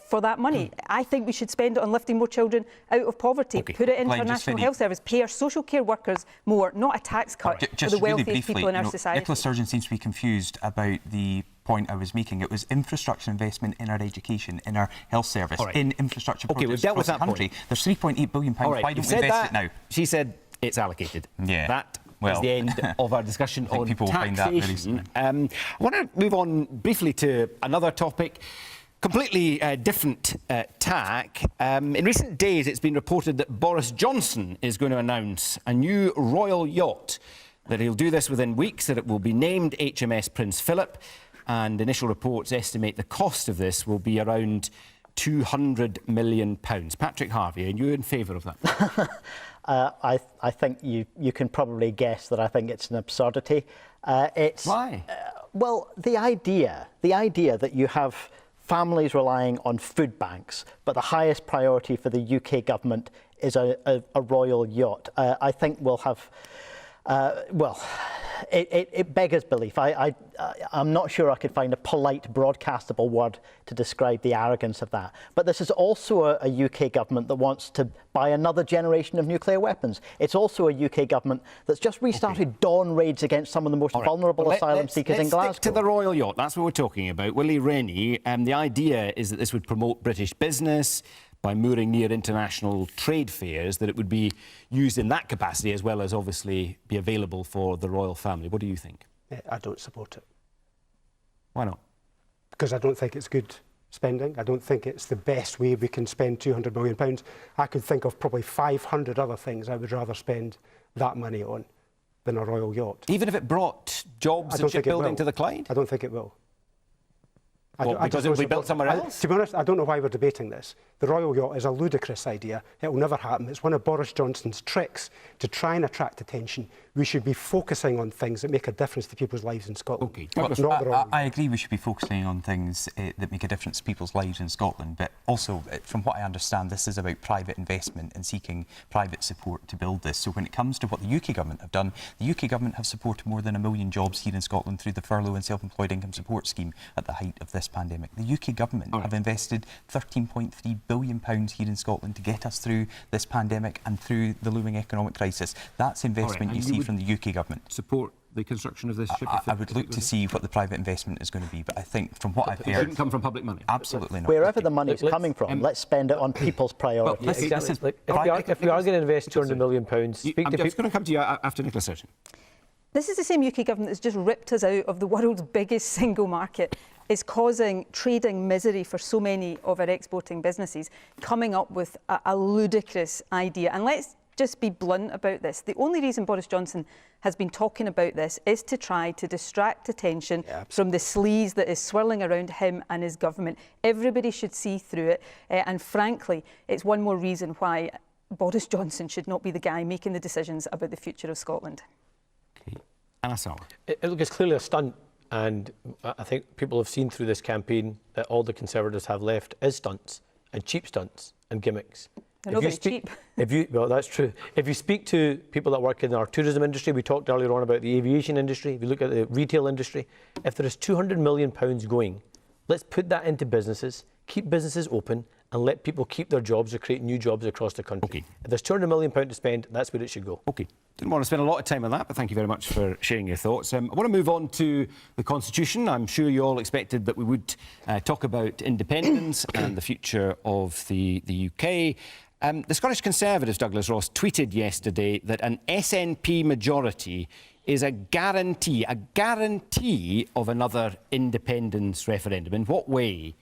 for that money. I think we should spend it on lifting more children out of poverty, put it into Glenn, our just National finish. Health Service, pay our social care workers more, not a tax cut for Just the really wealthiest briefly, people in our society. Nicola Sturgeon seems to be confused about the point I was making. It was infrastructure investment in our education, in our health service, in infrastructure projects we've dealt with across the that country. point. There's £3.8 billion. All right, Why you've don't we said invest that. it now? She said it's allocated. Yeah. That Well, is the end of our discussion on people will find that very taxation. soon. I want to move on briefly to another topic. Completely different tack. In recent days, it's been reported that Boris Johnson is going to announce a new royal yacht, that he'll do this within weeks, that it will be named HMS Prince Philip, and initial reports estimate the cost of this will be around £200 million. Patrick Harvey, are you in favour of that? I think you can probably guess that I think it's an absurdity. Why? Well, the idea that you have families relying on food banks, but the highest priority for the UK government is a royal yacht, I think will have... It beggars belief. I'm not sure I could find a polite, broadcastable word to describe the arrogance of that. But this is also a UK government that wants to buy another generation of nuclear weapons. It's also a UK government that's just restarted dawn raids against some of the most vulnerable asylum seekers in Glasgow. Let's stick to the royal yacht. That's what we're talking about. Willie Rennie, the idea is that this would promote British business by mooring near international trade fairs, that it would be used in that capacity as well as obviously be available for the royal family. What do you think? I don't support it. Why not? Because I don't think it's good spending. I don't think it's the best way we can spend £200 million. I could think of probably 500 other things I would rather spend that money on than a royal yacht. Even if it brought jobs and shipbuilding to the Clyde? I don't think it will. Because it will be built somewhere else? To be honest, I don't know why we're debating this. The royal yacht is a ludicrous idea. It will never happen. It's one of Boris Johnson's tricks to try and attract attention. We should be focusing on things that make a difference to people's lives in Scotland. Okay. Well, I agree we should be focusing on things that make a difference to people's lives in Scotland, but also, from what I understand, this is about private investment and seeking private support to build this. So when it comes to what the UK government have done, the UK government have supported more than 1 million jobs here in Scotland through the furlough and self-employed income support scheme at the height of this pandemic. The UK government have invested £13.3 billion here in Scotland to get us through this pandemic and through the looming economic crisis. That's investment you see from the UK government. Support the construction of this ship? I would look to see what the private investment is going to be, but I think from what I've heard... It shouldn't come from public money? Absolutely not. Wherever the money's coming from, let's spend it on people's priorities. If we are going to invest £200 million, I'm just going to come to you after Nicola Sturgeon. This is the same UK government that's just ripped us out of the world's biggest single market, is causing trading misery for so many of our exporting businesses, coming up with a ludicrous idea. And let's just be blunt about this. The only reason Boris Johnson has been talking about this is to try to distract attention from the sleaze that is swirling around him and his government. Everybody should see through it. And frankly, it's one more reason why Boris Johnson should not be the guy making the decisions about the future of Scotland. Okay. Anna Sauer. It's clearly a stunt, and I think people have seen through this campaign that all the Conservatives have left is stunts and cheap stunts and gimmicks. They're not very cheap. Well, that's true. If you speak to people that work in our tourism industry, we talked earlier on about the aviation industry, if you look at the retail industry, if there is £200 million going, let's put that into businesses, keep businesses open, and let people keep their jobs or create new jobs across the country. Okay. If there's £200 million to spend, that's where it should go. Okay. Didn't want to spend a lot of time on that, but thank you very much for sharing your thoughts. I want to move on to the Constitution. I'm sure you all expected that we would talk about independence and the future of the UK. The Scottish Conservatives, Douglas Ross, tweeted yesterday that an SNP majority is a guarantee of another independence referendum. In what way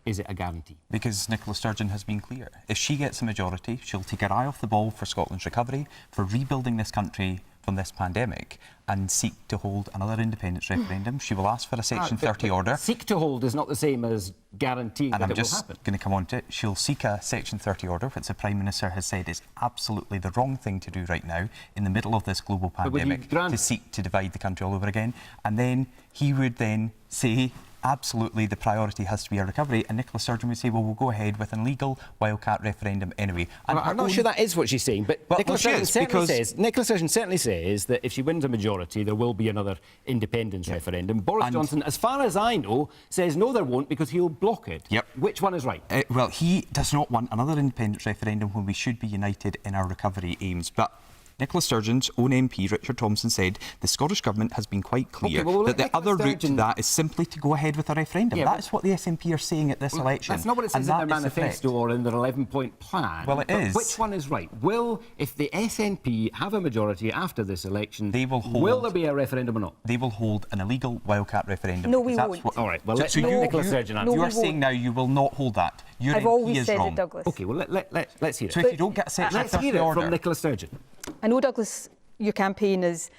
is it a guarantee? Because Nicola Sturgeon has been clear. If she gets a majority, she'll take her eye off the ball for Scotland's recovery, for rebuilding this country from this pandemic, and seek to hold another independence referendum. She will ask for a Section 30 order. Seek to hold is not the same as guaranteeing And that I'm it will just happen. going to come on to it. She'll seek a Section 30 order, which the Prime Minister has said is absolutely the wrong thing to do right now in the middle of this global would you pandemic, grant to it? seek to divide the country all over again. And then he would then say, absolutely, the priority has to be a recovery. And Nicola Sturgeon would say, well, we'll go ahead with an illegal wildcat referendum anyway. And Well, I'm not sure that is what she's saying, but Well, Nicola she is, Sturgeon certainly says that if she wins a majority, there will be another independence referendum. Boris And- Johnson, as far as I know, says no, there won't, because he'll block it. Yep. Which one is right? Well, he does not want another independence referendum when we should be united in our recovery aims. But Nicola Sturgeon's own MP, Richard Thompson, said the Scottish Government has been quite clear Okay, well, that the Nicola other route to Sturgeon- that is simply to go ahead with a referendum. Yeah, That's what the SNP are saying at this election. That's not what it says and in their that is the threat. manifesto or in their 11-point plan. Well, it But is. Which one is right? If the SNP have a majority after this election, They will hold- will there be a referendum or not? They will hold an illegal wildcat referendum. No, because we that's won't. All right, well, So- let's so make you- Nicola you- Sturgeon answer. No, You we are saying won't. now you will not hold that. Your I've MP always is said wrong. it, Douglas. OK, well, let's hear it. So if you don't get a Section Let's 30 hear it order... from Nicola Sturgeon. I know, Douglas, your campaign is,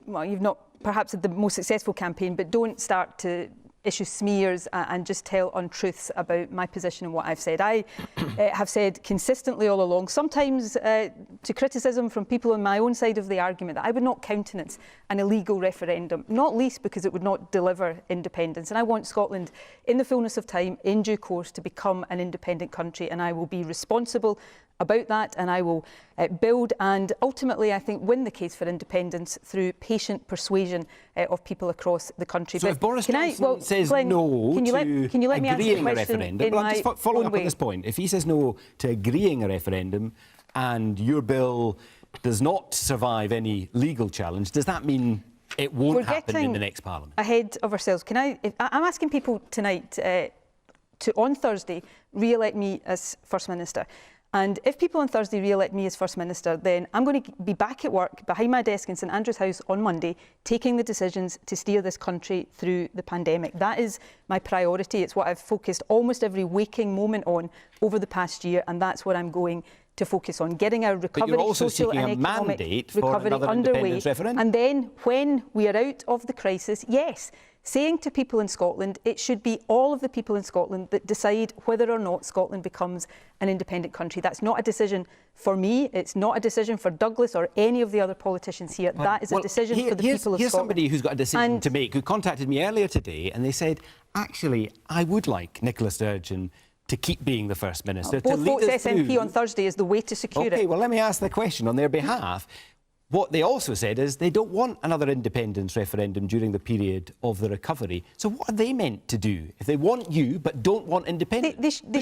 well, you've not perhaps had the most successful campaign, but don't start to issue smears and just tell untruths about my position and what I've said. I have said consistently all along, sometimes to criticism from people on my own side of the argument, that I would not countenance an illegal referendum, not least because it would not deliver independence. And I want Scotland, in the fullness of time, in due course, to become an independent country, and I will be responsible about that, and I will build and ultimately, I think, win the case for independence through patient persuasion of people across the country. So But if Boris can Johnson says Glenn, no can you to let me answer the agreeing a question referendum, in well, my just following own up on way? this point, if he says no to agreeing a referendum and your bill does not survive any legal challenge, does that mean it won't We're happen in getting the next Parliament? ahead of ourselves. I'm asking people tonight to, on Thursday, re-elect me as First Minister. And if people on Thursday re-elect me as First Minister, then I'm going to be back at work behind my desk in St Andrews House on Monday, taking the decisions to steer this country through the pandemic. That is my priority. It's what I've focused almost every waking moment on over the past year, and that's what I'm going to focus on, getting our recovery, also social seeking and a economic mandate for recovery another underway. independence referendum. And then when we are out of the crisis, yes, saying to people in Scotland, it should be all of the people in Scotland that decide whether or not Scotland becomes an independent country. That's not a decision for me. It's not a decision for Douglas or any of the other politicians here. That is a decision for the people of Here's Scotland. somebody who's got a decision And to make, who contacted me earlier today, and they said, actually, I would like Nicola Sturgeon to keep being the First Minister. to both lead votes us SNP through. on Thursday is the way to secure OK, it. well, let me ask the question on their behalf. What they also said is they don't want another independence referendum during the period of the recovery. So what are they meant to do if they want you but don't want independence? They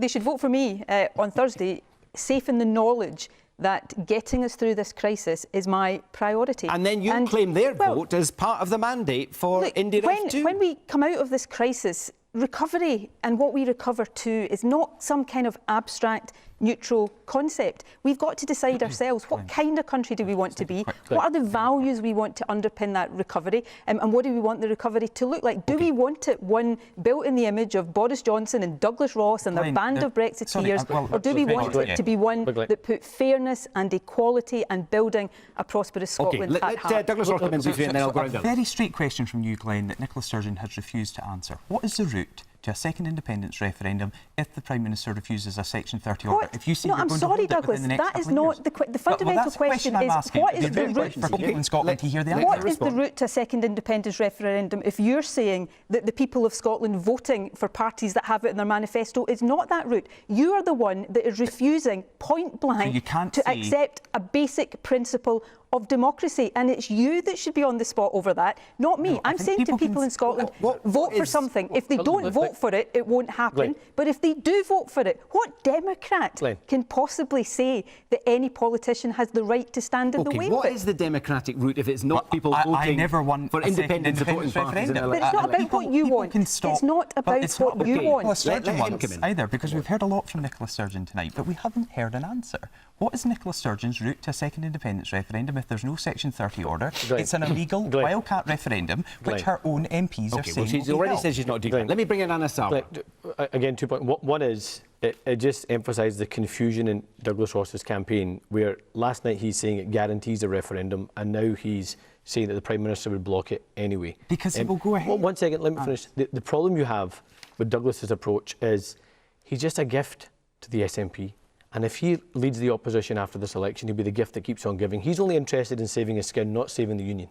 should vote for me on Thursday, safe in the knowledge that getting us through this crisis is my priority. And then you claim their vote as part of the mandate for look, India F2. when we come out of this crisis, recovery and what we recover to is not some kind of abstract, neutral concept. We've got to decide ourselves what kind of country do we want to be, what are the values we want to underpin that recovery, and what do we want the recovery to look like? Do we want it one built in the image of Boris Johnson and Douglas Ross and their band of Brexiteers, or do we want it to be one that put fairness and equality and building a prosperous Scotland at heart? Douglas Ross come in briefly and then I'll go A around the very straight question from you, Glenn, that Nicola Sturgeon has refused to answer. What is the route to a second independence referendum if the Prime Minister refuses a Section 30 order? If you say No, you're I'm going sorry, to hold it Douglas. within the next That is couple of not years. the fundamental that's the question. I'm Is asking. what is You're the very route for people in Scotland to hear the answer. What is the route to a second independence referendum if you're saying that the people of Scotland voting for parties that have it in their manifesto is not that route? You are the one that is refusing point blank to accept a basic principle of democracy, and it's you that should be on the spot over that, not me. I'm saying to people in Scotland, vote for something. If they don't vote for it, it won't happen. But if they do vote for it, what Democrat can possibly say that any politician has the right to stand in the way of it? What is the democratic route if it's not people voting for independent supporting parties? But it's not about what you want. It's not about what you want. Nicola Sturgeon wants either, because we've heard a lot from Nicola Sturgeon tonight, but we haven't heard an answer. What is Nicola Sturgeon's route to a second independence referendum if with. There's no Section 30 order. Glenn. It's an illegal Glenn. wildcat referendum, which Glenn. her own MPs are Okay, saying well, she's will be already held. said she's not doing that. Glenn. Let me bring in Anna Sarwar. Again, 2 points. One is, it just emphasised the confusion in Douglas Ross's campaign, where last night he's saying it guarantees a referendum, and now he's saying that the Prime Minister would block it anyway. Because he will go ahead. One second, let me finish. The problem you have with Douglas's approach is he's just a gift to the SNP. And if he leads the opposition after this election, he'll be the gift that keeps on giving. He's only interested in saving his skin, not saving the union.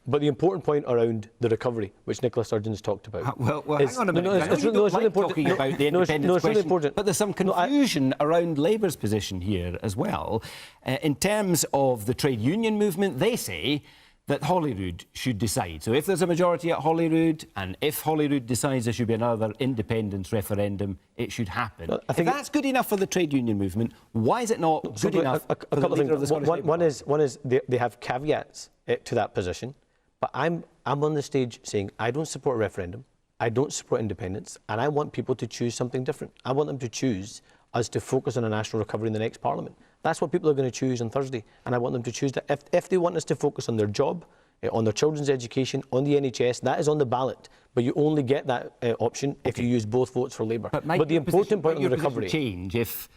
But the important point around the recovery, which Nicola Sturgeon's talked about... Well, is, hang on a minute. No, it's really important. Talking about the independence it's really question, important. but there's some confusion around Labour's position here as well. In terms of the trade union movement, they say that Holyrood should decide. So if there's a majority at Holyrood, and if Holyrood decides there should be another independence referendum, it should happen. Well, I if think that's good enough for the trade union movement, why is it not good enough a for the couple of leader of the things. Scottish Labour One is they have caveats to that position, but I'm on the stage saying I don't support a referendum, I don't support independence, and I want people to choose something different. I want them to choose us to focus on a national recovery in the next Parliament. That's what people are going to choose on Thursday, and I want them to choose that. If they want us to focus on their job, on their children's education, on the NHS, that is on the ballot. But you only get that option if you use both votes for Labour. But the important point on the recovery... change if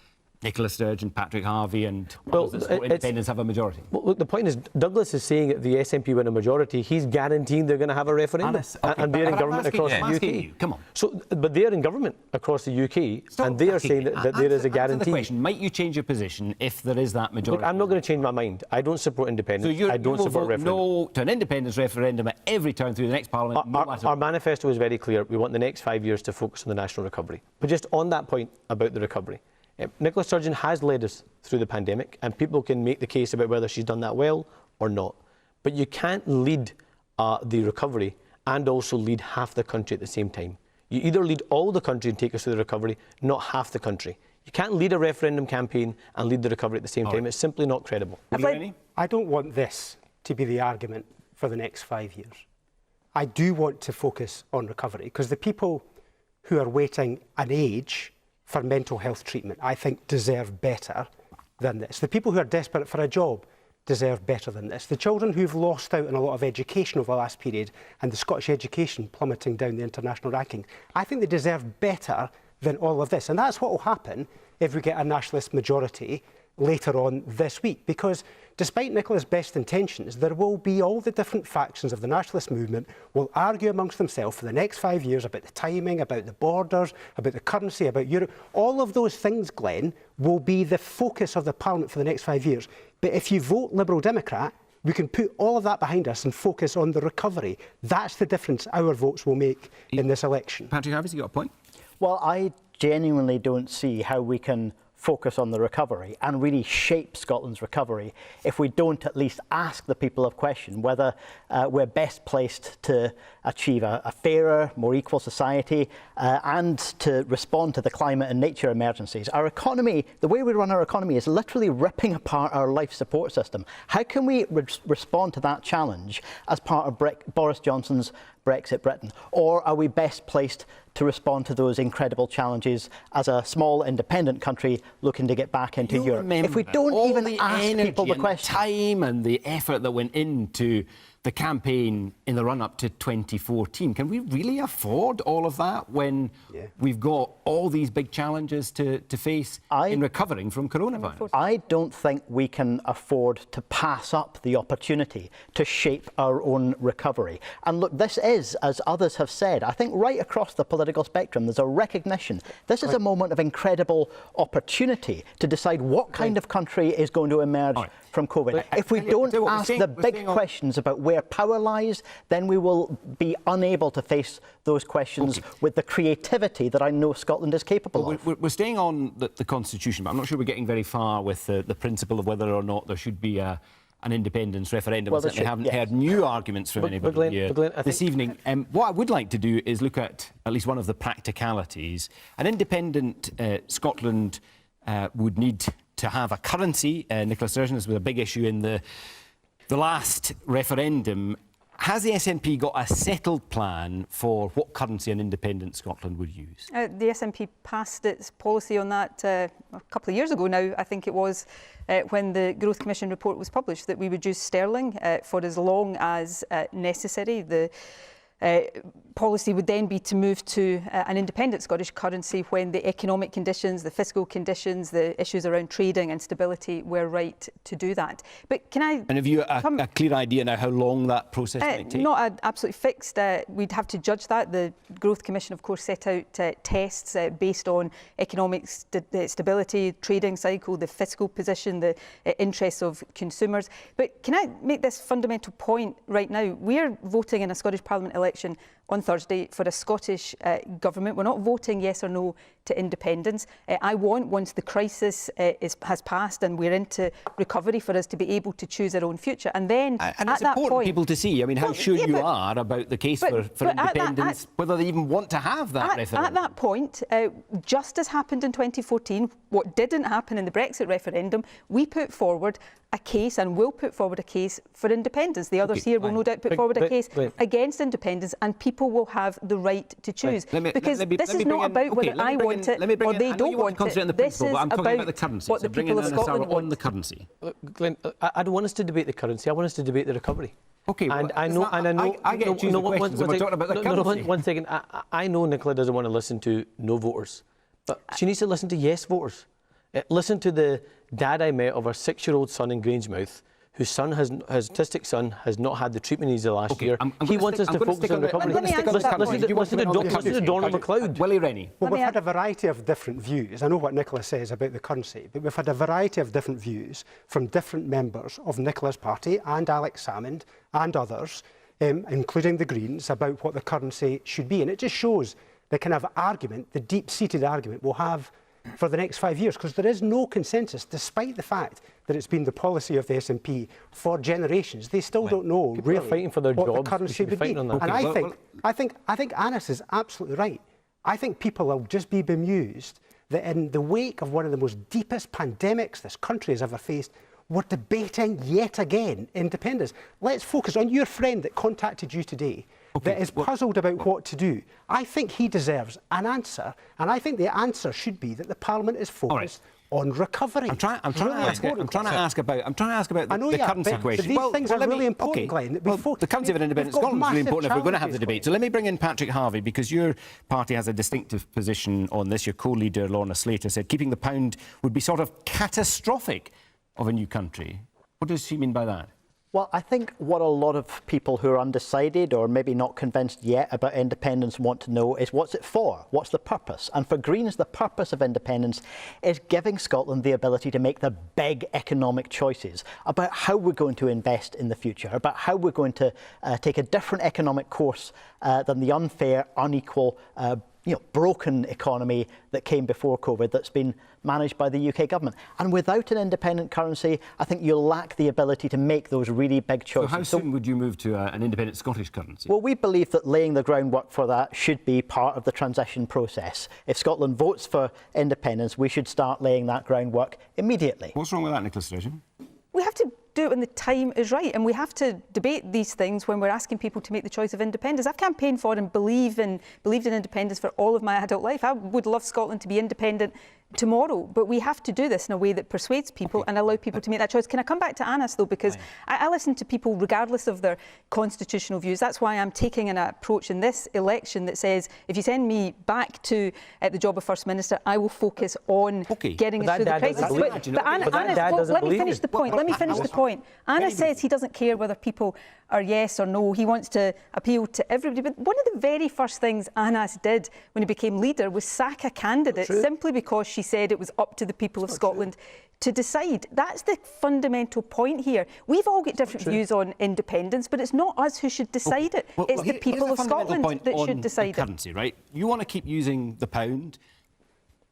Nicola Sturgeon, Patrick Harvey and others that support independence have a majority. Well, look, the point is, Douglas is saying that the SNP win a majority. He's guaranteeing they're going to have a referendum. And they're in government across the UK. You, come on. So, but they're in government across the UK, and they are saying that there is a guarantee. The question, might you change your position if there is that majority? Look, I'm not going to change my mind. I don't support independence. So I don't support referendum. no to an independence referendum at every turn through the next Parliament. Our manifesto is very clear. We want the next 5 years to focus on the national recovery. But just on that point about the recovery, Nicola Sturgeon has led us through the pandemic, and people can make the case about whether she's done that well or not. But you can't lead the recovery and also lead half the country at the same time. You either lead all the country and take us through the recovery, not half the country. You can't lead a referendum campaign and lead the recovery at the same time. It's simply not credible. I don't want this to be the argument for the next 5 years. I do want to focus on recovery, because the people who are waiting an age for mental health treatment, I think, deserve better than this. The people who are desperate for a job deserve better than this. The children who've lost out on a lot of education over the last period, and the Scottish education plummeting down the international ranking, I think they deserve better than all of this. And that's what will happen if we get a nationalist majority later on this week, because despite Nicola's best intentions, there will be all the different factions of the nationalist movement will argue amongst themselves for the next 5 years about the timing, about the borders, about the currency, about Europe. All of those things, Glenn, will be the focus of the Parliament for the next 5 years. But if you vote Liberal Democrat, we can put all of that behind us and focus on the recovery. That's the difference our votes will make in this election. Patrick Harvey, you got a point? Well, I genuinely don't see how we can focus on the recovery and really shape Scotland's recovery if we don't at least ask the people of question whether we're best placed to achieve a fairer, more equal society and to respond to the climate and nature emergencies. Our economy, the way we run our economy, is literally ripping apart our life support system. How can we respond to that challenge as part of Boris Johnson's Brexit Britain? Or are we best placed to respond to those incredible challenges as a small independent country looking to get back into Europe? If we don't even ask people the question, the time and the effort that went into the campaign in the run-up to 2014, can we really afford all of that when we've got all these big challenges to face in recovering from coronavirus? I don't think we can afford to pass up the opportunity to shape our own recovery. And look, this is, as others have said, I think right across the political spectrum, there's a recognition. This is a moment of incredible opportunity to decide what kind of country is going to emerge from COVID. If we don't ask the big questions about where power lies, then we will be unable to face those questions with the creativity that I know Scotland is capable of. We're staying on the Constitution, but I'm not sure we're getting very far with the principle of whether or not there should be an independence referendum. Well, I certainly haven't heard new arguments from anybody here this evening. What I would like to do is look at least one of the practicalities. An independent Scotland would need to have a currency. Nicola Sturgeon, this was a big issue in the last referendum. has the SNP got a settled plan for what currency an independent Scotland would use? The SNP passed its policy on that a couple of years ago now, I think it was, when the Growth Commission report was published, that we would use sterling for as long as necessary. The policy would then be to move to an independent Scottish currency when the economic conditions, the fiscal conditions, the issues around trading and stability were right to do that. But can I... And have you a clear idea now how long that process might take? Not absolutely fixed. We'd have to judge that. The Growth Commission, of course, set out tests based on economic stability, trading cycle, the fiscal position, the interests of consumers. But can I make this fundamental point right now? We're voting in a Scottish Parliament election on Thursday for a Scottish government. We're not voting yes or no to independence. I want, once the crisis has passed and we're into recovery, for us to be able to choose our own future. And then and at it's that important point, people to see, I mean, how sure you are about the case for independence, whether they even want to have that referendum. At that point, just as happened in 2014, what didn't happen in the Brexit referendum, we put forward a case and will put forward a case for independence. The others here will no doubt put forward a case against independence, and people will have the right to choose. Because this is not about whether I want it or they don't want it. This is about what the people of Scotland want. On the currency. Glenn, I don't want us to debate the currency. I want us to debate the recovery. Okay, and well, I get to choose the questions and we're talking about the currency. One second. I know Nicola doesn't want to listen to no voters, but she needs to listen to yes voters. Listen to the dad I met of our 6-year-old son in Grangemouth, whose autistic son has not had the treatment he needed last year. He wants us to focus on recovery. Listen to Donald MacLeod. Willie Rennie. Well, we've had a variety of different views. I know what Nicola says about the currency, but we've had a variety of different views from different members of Nicola's party and Alex Salmond and others, including the Greens, about what the currency should be. And it just shows the kind of argument, the deep-seated argument we'll have for the next 5 years, because there is no consensus, despite the fact that it's been the policy of the SNP for generations. They still don't know really fighting for their what jobs. the currency would be. And I think Anas is absolutely right. I think people will just be bemused that in the wake of one of the most deepest pandemics this country has ever faced, we're debating yet again independence. Let's focus on your friend that contacted you today, that is puzzled about what to do. I think he deserves an answer, and I think the answer should be that the Parliament is focused on recovery. I'm trying to ask about the currency question. These things are really important, Glenn. The currency of an independent Scotland is really important if we're going to have the debate. So let me bring in Patrick Harvie, because your party has a distinctive position on this. Your co-leader, Lorna Slater, said keeping the pound would be sort of catastrophic of a new country. What does she mean by that? Well, I think what a lot of people who are undecided or maybe not convinced yet about independence want to know is what's it for? What's the purpose? And for Greens, the purpose of independence is giving Scotland the ability to make the big economic choices about how we're going to invest in the future, about how we're going to take a different economic course than the unfair, unequal, broken economy that came before COVID that's been managed by the UK government. And without an independent currency, I think you'll lack the ability to make those really big choices. So how soon would you move to an independent Scottish currency? Well, we believe that laying the groundwork for that should be part of the transition process. If Scotland votes for independence, we should start laying that groundwork immediately. What's wrong with that, Nicola Sturgeon? We have to do it when the time is right, and we have to debate these things when we're asking people to make the choice of independence. I've campaigned for and believed in independence for all of my adult life. I would love Scotland to be independent tomorrow, but we have to do this in a way that persuades people and allow people to make that choice. Can I come back to Anas, though, because I listen to people regardless of their constitutional views. That's why I'm taking an approach in this election that says, if you send me back to the job of First Minister, I will focus on getting us through the crisis. But Anas, let me finish the point. Let me finish the point. Anas says he doesn't care whether people are yes or no. He wants to appeal to everybody. But one of the very first things Anas did when he became leader was sack a candidate simply because she said it was up to the people of Scotland to decide. That's the fundamental point here. We've all got different views on independence, but it's not us who should decide it. It's the people of Scotland that should decide it. Currency, right? You want to keep using the pound,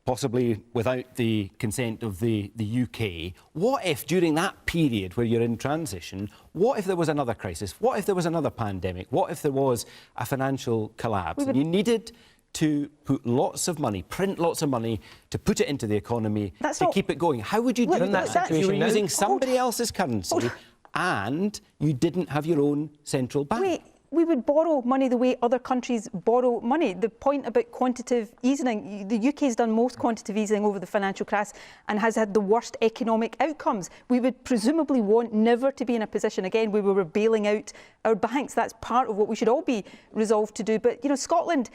possibly without the consent of the UK. What if during that period where you're in transition, what if there was another crisis? What if there was another pandemic? What if there was a financial collapse and you needed to put lots of money, print lots of money to put it into the economy keep it going? How would you do that? If you were using somebody else's currency and you didn't have your own central bank. Wait, we would borrow money the way other countries borrow money. The point about quantitative easing, the UK has done most quantitative easing over the financial crisis and has had the worst economic outcomes. We would presumably want never to be in a position again where we were bailing out our banks. That's part of what we should all be resolved to do. But, you know, Scotland,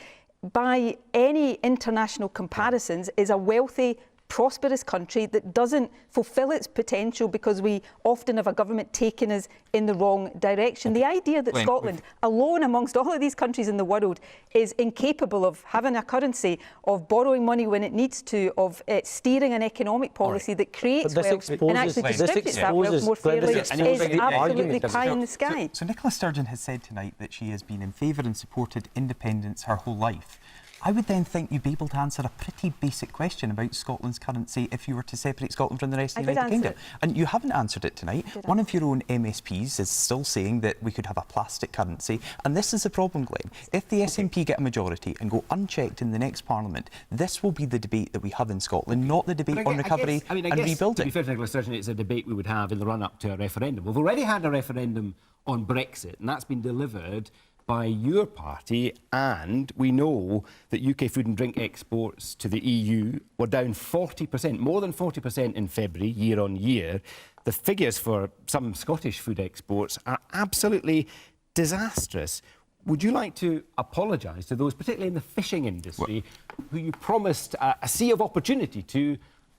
by any international comparisons, is a wealthy, prosperous country that doesn't fulfil its potential because we often have a government taking us in the wrong direction. The idea that Scotland, alone amongst all of these countries in the world, is incapable of having a currency, of borrowing money when it needs to, of steering an economic policy that creates wealth and actually distributes that wealth more fairly is absolutely pie in the sky. So Nicola Sturgeon has said tonight that she has been in favour and supported independence her whole life. I would then think you'd be able to answer a pretty basic question about Scotland's currency if you were to separate Scotland from the rest of the United Kingdom. And you haven't answered it tonight. One of your own MSPs is still saying that we could have a plastic currency. And this is the problem, Glenn. If the SNP get a majority and go unchecked in the next Parliament, this will be the debate that we have in Scotland, not the debate on recovery and rebuilding. To be fair to Nicola Sturgeon, it's a debate we would have in the run-up to a referendum. We've already had a referendum on Brexit, and that's been delivered by your party, and we know that UK food and drink exports to the EU were down 40%, more than 40% in February, year on year. The figures for some Scottish food exports are absolutely disastrous. Would you like to apologise to those, particularly in the fishing industry, who you promised a sea of opportunity to,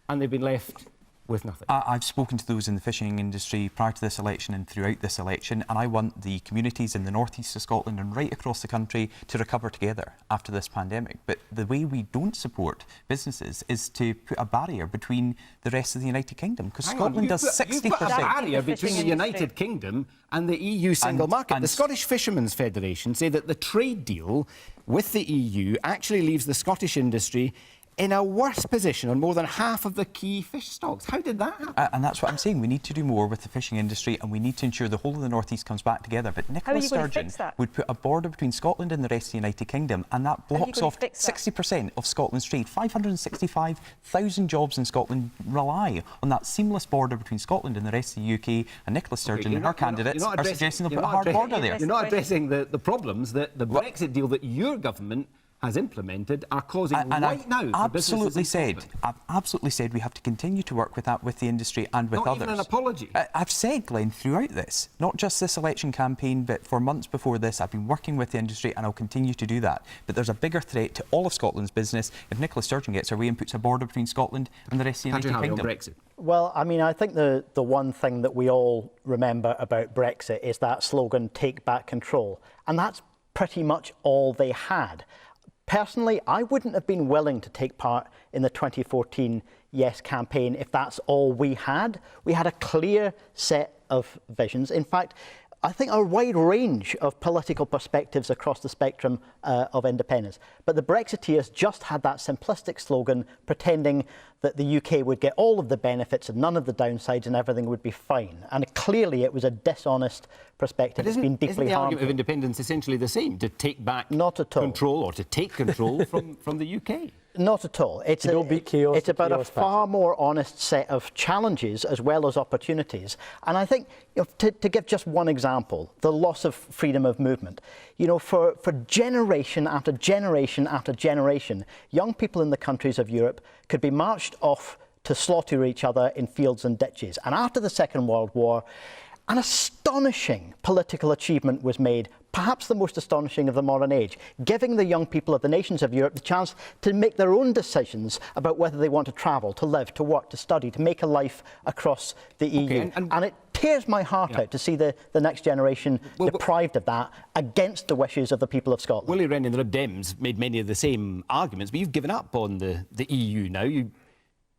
and they've been left with nothing? I've spoken to those in the fishing industry prior to this election and throughout this election, and I want the communities in the northeast of Scotland and right across the country to recover together after this pandemic. But the way we don't support businesses is to put a barrier between the rest of the United Kingdom, because Scotland does 60%. You put a barrier between the United Kingdom and the EU single market. The Scottish Fishermen's Federation say that the trade deal with the EU actually leaves the Scottish industry in a worse position on more than half of the key fish stocks. How did that happen? And that's what I'm saying. We need to do more with the fishing industry, and we need to ensure the whole of the North East comes back together. But Nicola Sturgeon would put a border between Scotland and the rest of the United Kingdom, and that blocks off 60% of Scotland's trade. 565,000 jobs in Scotland rely on that seamless border between Scotland and the rest of the UK, and Nicola Sturgeon and her candidates are suggesting they'll put a hard border there. You're not addressing the problems that the Brexit deal that your government has implemented are causing right now. I've absolutely said we have to continue to work with that, with the industry and with others. Not even an apology. I've said, Glenn, throughout this, not just this election campaign, but for months before this, I've been working with the industry, and I'll continue to do that. But there's a bigger threat to all of Scotland's business if Nicola Sturgeon gets her way and puts a border between Scotland and the rest of the United Kingdom. Brexit. Well, I mean, I think the one thing that we all remember about Brexit is that slogan, "Take back control." And that's pretty much all they had. Personally, I wouldn't have been willing to take part in the 2014 Yes campaign if that's all we had. We had a clear set of visions. In fact, I think a wide range of political perspectives across the spectrum of independence. But the Brexiteers just had that simplistic slogan pretending that the UK would get all of the benefits and none of the downsides and everything would be fine. And clearly it was a dishonest perspective. It's been deeply harmful. Isn't the argument of independence essentially the same? To take back control or to take control from the UK? Not at all. It's about a far more honest set of challenges as well as opportunities. And I think, to give just one example, the loss of freedom of movement. You know, for generation after generation after generation, young people in the countries of Europe could be marched off to slaughter each other in fields and ditches. And after the Second World War, an astonishing political achievement was made, perhaps the most astonishing of the modern age, giving the young people of the nations of Europe the chance to make their own decisions about whether they want to travel, to live, to work, to study, to make a life across the EU. And it tears my heart out to see the next generation deprived of that against the wishes of the people of Scotland. Willie Rennie and the Lib Dems made many of the same arguments, but you've given up on the EU now. You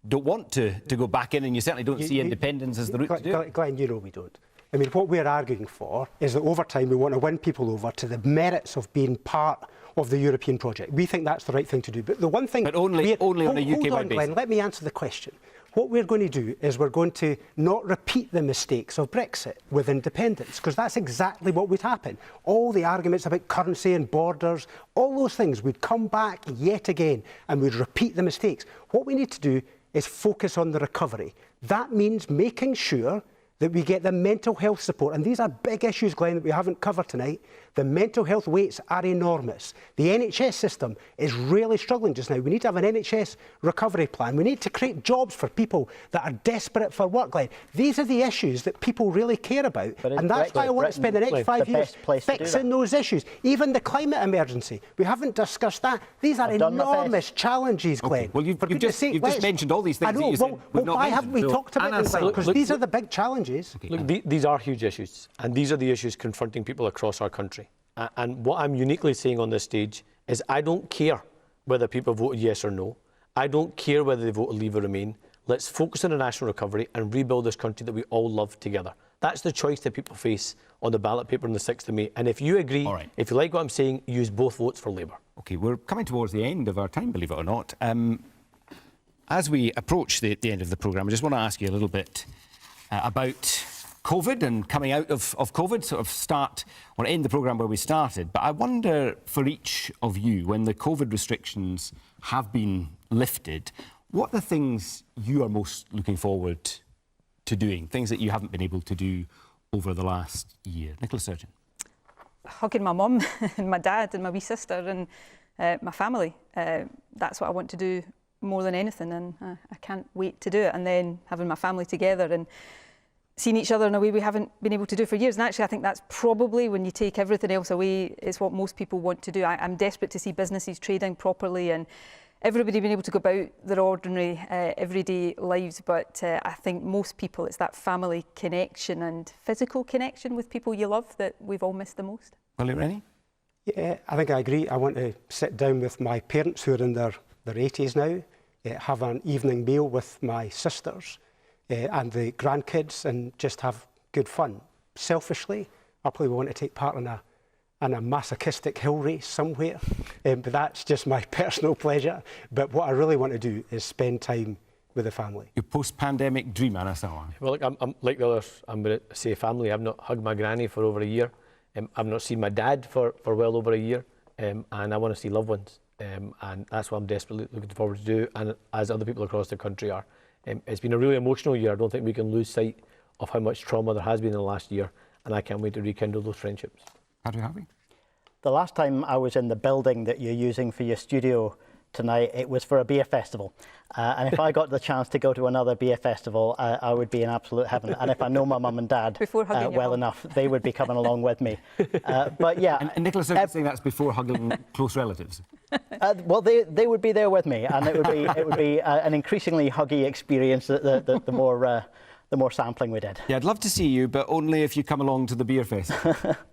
don't want to go back in, and you certainly don't see independence as the route to do it. Glenn, you know we don't. I mean, what we're arguing for is that over time we want to win people over to the merits of being part of the European project. We think that's the right thing to do. But the one thing... But only on a UK-wide basis. Glenn, let me answer the question. What we're going to do is we're going to not repeat the mistakes of Brexit with independence, because that's exactly what would happen. All the arguments about currency and borders, all those things would come back yet again and we'd repeat the mistakes. What we need to do is focus on the recovery. That means making sure that we get the mental health support. And these are big issues, Glenn, that we haven't covered tonight. The mental health waits are enormous. The NHS system is really struggling just now. We need to have an NHS recovery plan. We need to create jobs for people that are desperate for work, Glenn. These are the issues that people really care about. And that's why I want to spend the next 5 years fixing those issues. Even the climate emergency. We haven't discussed that. These are enormous challenges, Glenn. Okay. Well, you've just mentioned all these things. I know. Well, why haven't we talked about them? Because these are the big challenges. Okay. Look, these are huge issues, and these are the issues confronting people across our country. And what I'm uniquely saying on this stage is I don't care whether people voted yes or no. I don't care whether they voted leave or remain. Let's focus on the national recovery and rebuild this country that we all love together. That's the choice that people face on the ballot paper on the 6th of May. And if you agree, if you like what I'm saying, use both votes for Labour. OK, we're coming towards the end of our time, believe it or not. As we approach the end of the programme, I just want to ask you a little bit about COVID and coming out of COVID, sort of start or end the programme where we started. But I wonder for each of you, when the COVID restrictions have been lifted, what are the things you are most looking forward to doing, things that you haven't been able to do over the last year? Nicola Sturgeon. Hugging my mum and my dad and my wee sister and my family. That's what I want to do more than anything, and I can't wait to do it. And then having my family together and seeing each other in a way we haven't been able to do for years. And actually, I think that's probably, when you take everything else away, it's what most people want to do. I'm desperate to see businesses trading properly and everybody being able to go about their ordinary, everyday lives. But I think most people, it's that family connection and physical connection with people you love that we've all missed the most. Willie Rennie? Yeah, I think I agree. I want to sit down with my parents who are in their 80s now, have an evening meal with my sisters and the grandkids and just have good fun. Selfishly, I probably want to take part in a masochistic hill race somewhere, but that's just my personal pleasure. But what I really want to do is spend time with the family. Your post-pandemic dream, Anna Sawant. Well, look, I'm like the others. I'm going to say family. I've not hugged my granny for over a year. I've not seen my dad for well over a year, and I want to see loved ones. And that's what I'm desperately looking forward to do, and as other people across the country are. It's been a really emotional year. I don't think we can lose sight of how much trauma there has been in the last year, and I can't wait to rekindle those friendships. Patrick Harvey? The last time I was in the building that you're using for your studio tonight, it was for a beer festival. And if I got the chance to go to another beer festival, I would be in absolute heaven. And if I know my mum and dad well enough, they would be coming along with me. But yeah. And Nicola Sturgeon saying that's before hugging close relatives. Well, they would be there with me, and it would be an increasingly huggy experience the more sampling we did. Yeah, I'd love to see you, but only if you come along to the beer fest.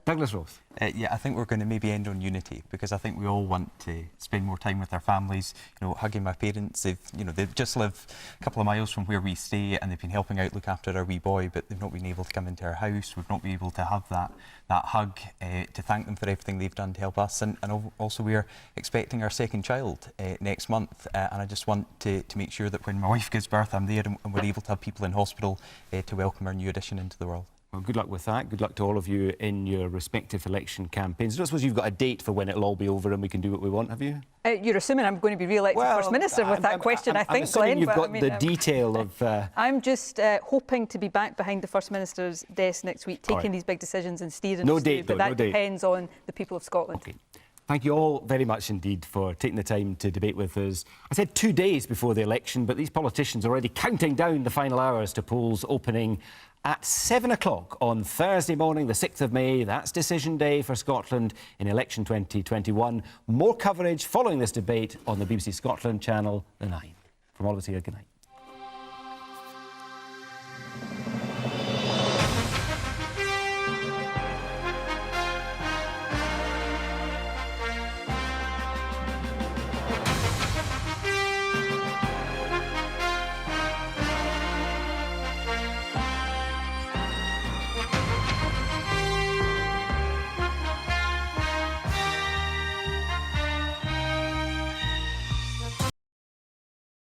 Douglas Ross. Yeah, I think we're going to maybe end on unity, because I think we all want to spend more time with our families. You know, hugging my parents. They just live a couple of miles from where we stay, and they've been helping out look after our wee boy, but they've not been able to come into our house. We've not been able to have that hug to thank them for everything they've done to help us. And also we're expecting our second child next month, and I just want to make sure that when my wife gives birth, I'm there and we're able to have people in hospital to welcome our new addition into the world. Well, good luck with that. Good luck to all of you in your respective election campaigns. I don't suppose you've got a date for when it'll all be over and we can do what we want, have you? You're assuming I'm going to be re-elected First Minister with that question, I think, Glenn. You've got the detail of... I'm just hoping to be back behind the First Minister's desk next week, taking these big decisions and steering no us date, through, though, but that depends on the people of Scotland. Okay. Thank you all very much indeed for taking the time to debate with us. I said 2 days before the election, but these politicians are already counting down the final hours to polls opening at 7 o'clock on Thursday morning, the 6th of May. That's decision day for Scotland in election 2021. More coverage following this debate on the BBC Scotland channel, The 9. From all of us here, good night.